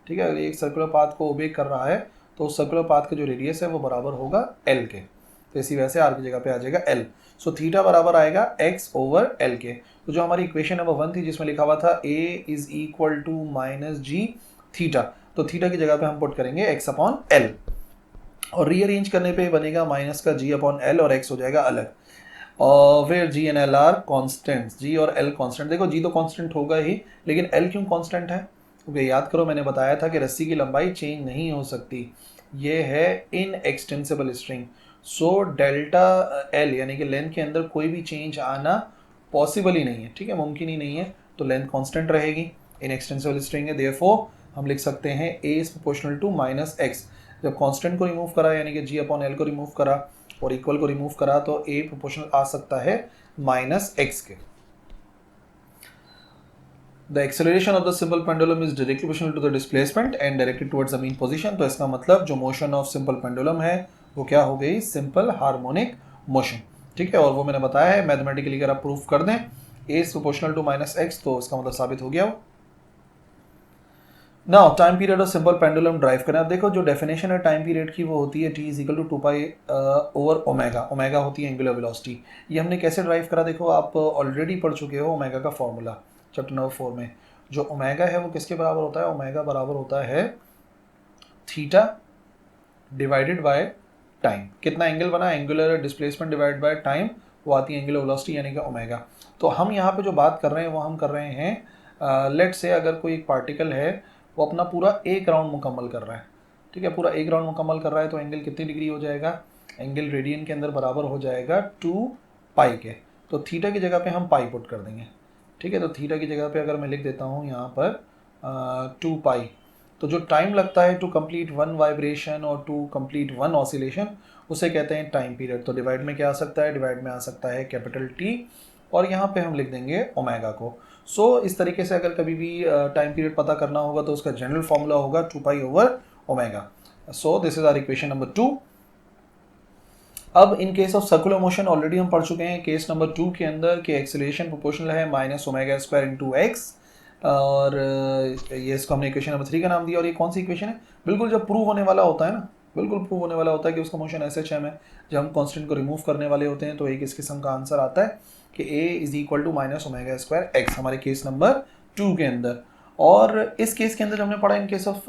ठीक है, अगर एक सर्कुलर पाथ को ओबे कर रहा है तो सर्कुलर पाथ का जो रेडियस है वो बराबर होगा एल के, तो इसी वजह से आर की जगह पे आ जाएगा एल, सो थीटा बराबर आएगा एक्स ओवर एल के। तो जो हमारी इक्वेशन नंबर 1 थी जिसमें लिखा हुआ था a is equal to minus g theta, तो थीटा की जगह पे हम पुट करेंगे x अपॉन एल, और रीअरेंज करने पे बनेगा माइनस का g अपॉन एल और x हो जाएगा अलग, और फिर g and L are constant, g और एल कॉन्स्टेंट, देखो जी तो कॉन्स्टेंट होगा ही लेकिन एल क्यों कॉन्स्टेंट है, क्योंकि याद करो मैंने बताया था कि रस्सी की लंबाई चेंज नहीं हो सकती, ये है inextensible string, so delta L यानी कि लेंथ के अंदर कोई भी चेंज आना पॉसिबल ही नहीं है, ठीक है, मुमकिन ही नहीं है, तो लेंथ कांस्टेंट रहेगी, इन एक्सटेंसिबल स्ट्रिंग है, देयरफॉर हम लिख सकते हैं a is proportional to minus x, जब कांस्टेंट को रिमूव करा यानी कि g अपॉन एल को रिमूव करा और इक्वल को रिमूव करा तो a प्रोपोर्शनल आ सकता है माइनस एक्स के। The acceleration of the simple pendulum is directly proportional to the displacement and directed towards the mean position, तो इसका मतलब जो मोशन ऑफ सिंपल पेंडुलम है वो क्या हो गई, सिंपल हार्मोनिक मोशन, ठीक है, और वो मैंने बताया है मैथमेटिकली अगर आप प्रूफ कर दें a is proportional to minus x तो इसका मतलब साबित हो गया वो। Now time period of simple pendulum drive करें, अब देखो जो डेफिनेशन है टाइम पीरियड की वो होती है t is equal to 2 pi over omega, omega होती है एंगुलर वेलोसिटी, ये हमने कैसे ड्राइव करा, देखो आप ऑलरेडी पढ़ चुके हो ओमेगा का फॉर्मूला चैप्टर नंबर 4 में, जो ओमेगा है वो किसके बराबर होता है, ओमेगा बराबर होता है थीटा डिवाइडेड बाय टाइम। कितना एंगल बना, angular displacement divide by time, वो आती है एंगुलर वेलोसिटी यानी कि ओमेगा। तो हम यहाँ पे जो बात कर रहे हैं वो हम कर रहे हैं, लेट से अगर कोई एक पार्टिकल है वो अपना पूरा एक राउंड मुकम्मल कर रहा है, ठीक है, पूरा एक राउंड मुकम्मल कर रहा है, तो एंगल कितनी डिग्री हो जाएगा, एंगल रेडियन के अंदर बराबर हो जाएगा 2 पाई के। तो थीटा की जगह पे हम पाई पुट कर देंगे, ठीक है। तो थीटा की जगह पे अगर मैं लिख देता हूँ यहाँ पर 2 पाई, तो जो टाइम लगता है टू कंप्लीट वन वाइब्रेशन और टू कंप्लीट वन ऑसिलेशन, उसे कहते हैं टाइम पीरियड। तो डिवाइड में क्या आ सकता है, डिवाइड में आ सकता है कैपिटल टी, और यहाँ पे हम लिख देंगे ओमेगा को। सो इस तरीके से अगर कभी भी टाइम पीरियड पता करना होगा तो उसका जनरल फॉर्मूला होगा 2 pi over omega. So this is our equation number 2। अब in case of circular motion already हम पढ़ चुके हैं केस नंबर 2 के अंदर कि एक्सेलरेशन प्रोपोर्शनल है minus omega square into x, और ये इसको हमने इक्वेशन नंबर 3 का नाम दिया। और ये कौन सी इक्वेशन है, बिल्कुल जब प्रूव होने वाला होता है ना, बिल्कुल प्रूव होने वाला होता है कि उसका मोशन एस एच एम है, जब हम कॉन्स्टेंट को रिमूव करने वाले होते हैं तो एक इस किस्म का आंसर आता है कि a is equal to minus omega square x, हमारे केस नंबर 2 के अंदर। और इस केस के अंदर जो हमने पढ़ा इन केस ऑफ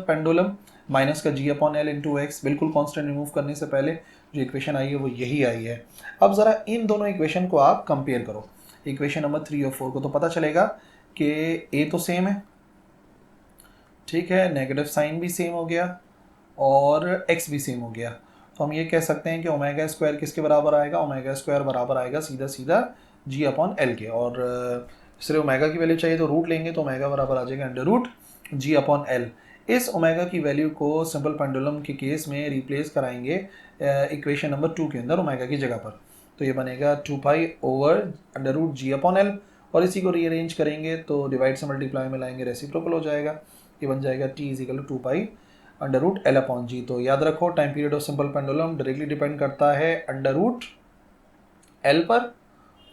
पेंडुलम, माइनस का जी अपॉन एल इंटू एक्स, बिल्कुल कॉन्स्टेंट रिमूव करने से पहले जो इक्वेशन आई है वो यही आई है। अब ज़रा इन दोनों इक्वेशन को आप कंपेयर करो, इक्वेशन नंबर 3 और 4 को, तो पता चलेगा कि ए तो सेम है, ठीक है, नेगेटिव साइन भी सेम हो गया और एक्स भी सेम हो गया। तो हम ये कह सकते हैं कि ओमेगा स्क्वायर किसके बराबर आएगा, ओमेगा स्क्वायर बराबर आएगा सीधा सीधा जी अपॉन एल के। और सिर्फ ओमेगा की वैल्यू चाहिए तो रूट लेंगे, तो ओमेगा बराबर आ जाएगा अंडर रूट जी अपॉन एल। इस ओमेगा की वैल्यू को सिंपल पेंडुलम के केस में रिप्लेस कराएंगे इक्वेशन नंबर 2 के अंदर ओमेगा की जगह पर, तो ये बनेगा 2 पाई ओवर अंडर रूट जी अपॉन एल। और इसी को रीअरेंज करेंगे तो डिवाइड से मल्टीप्लाई में लाएंगे रेसिप्रोकल हो जाएगा, ये बन जाएगा T is equal to 2 pi under root L upon g. तो याद रखो time period of simple pendulum directly depend करता है अंडर रूट एल पर,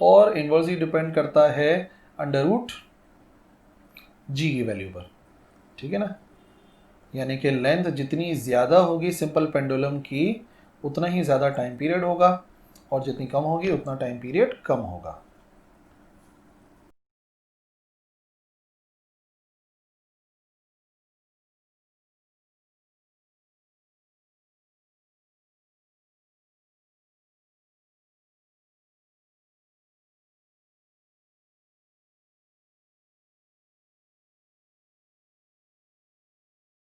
और इनवर्सली डिपेंड करता है अंडर रूट जी की वैल्यू पर, ठीक है ना। यानी कि लेंथ जितनी ज़्यादा होगी सिंपल पेंडुलम की उतना ही ज़्यादा टाइम पीरियड होगा, और जितनी कम होगी उतना टाइम पीरियड कम होगा।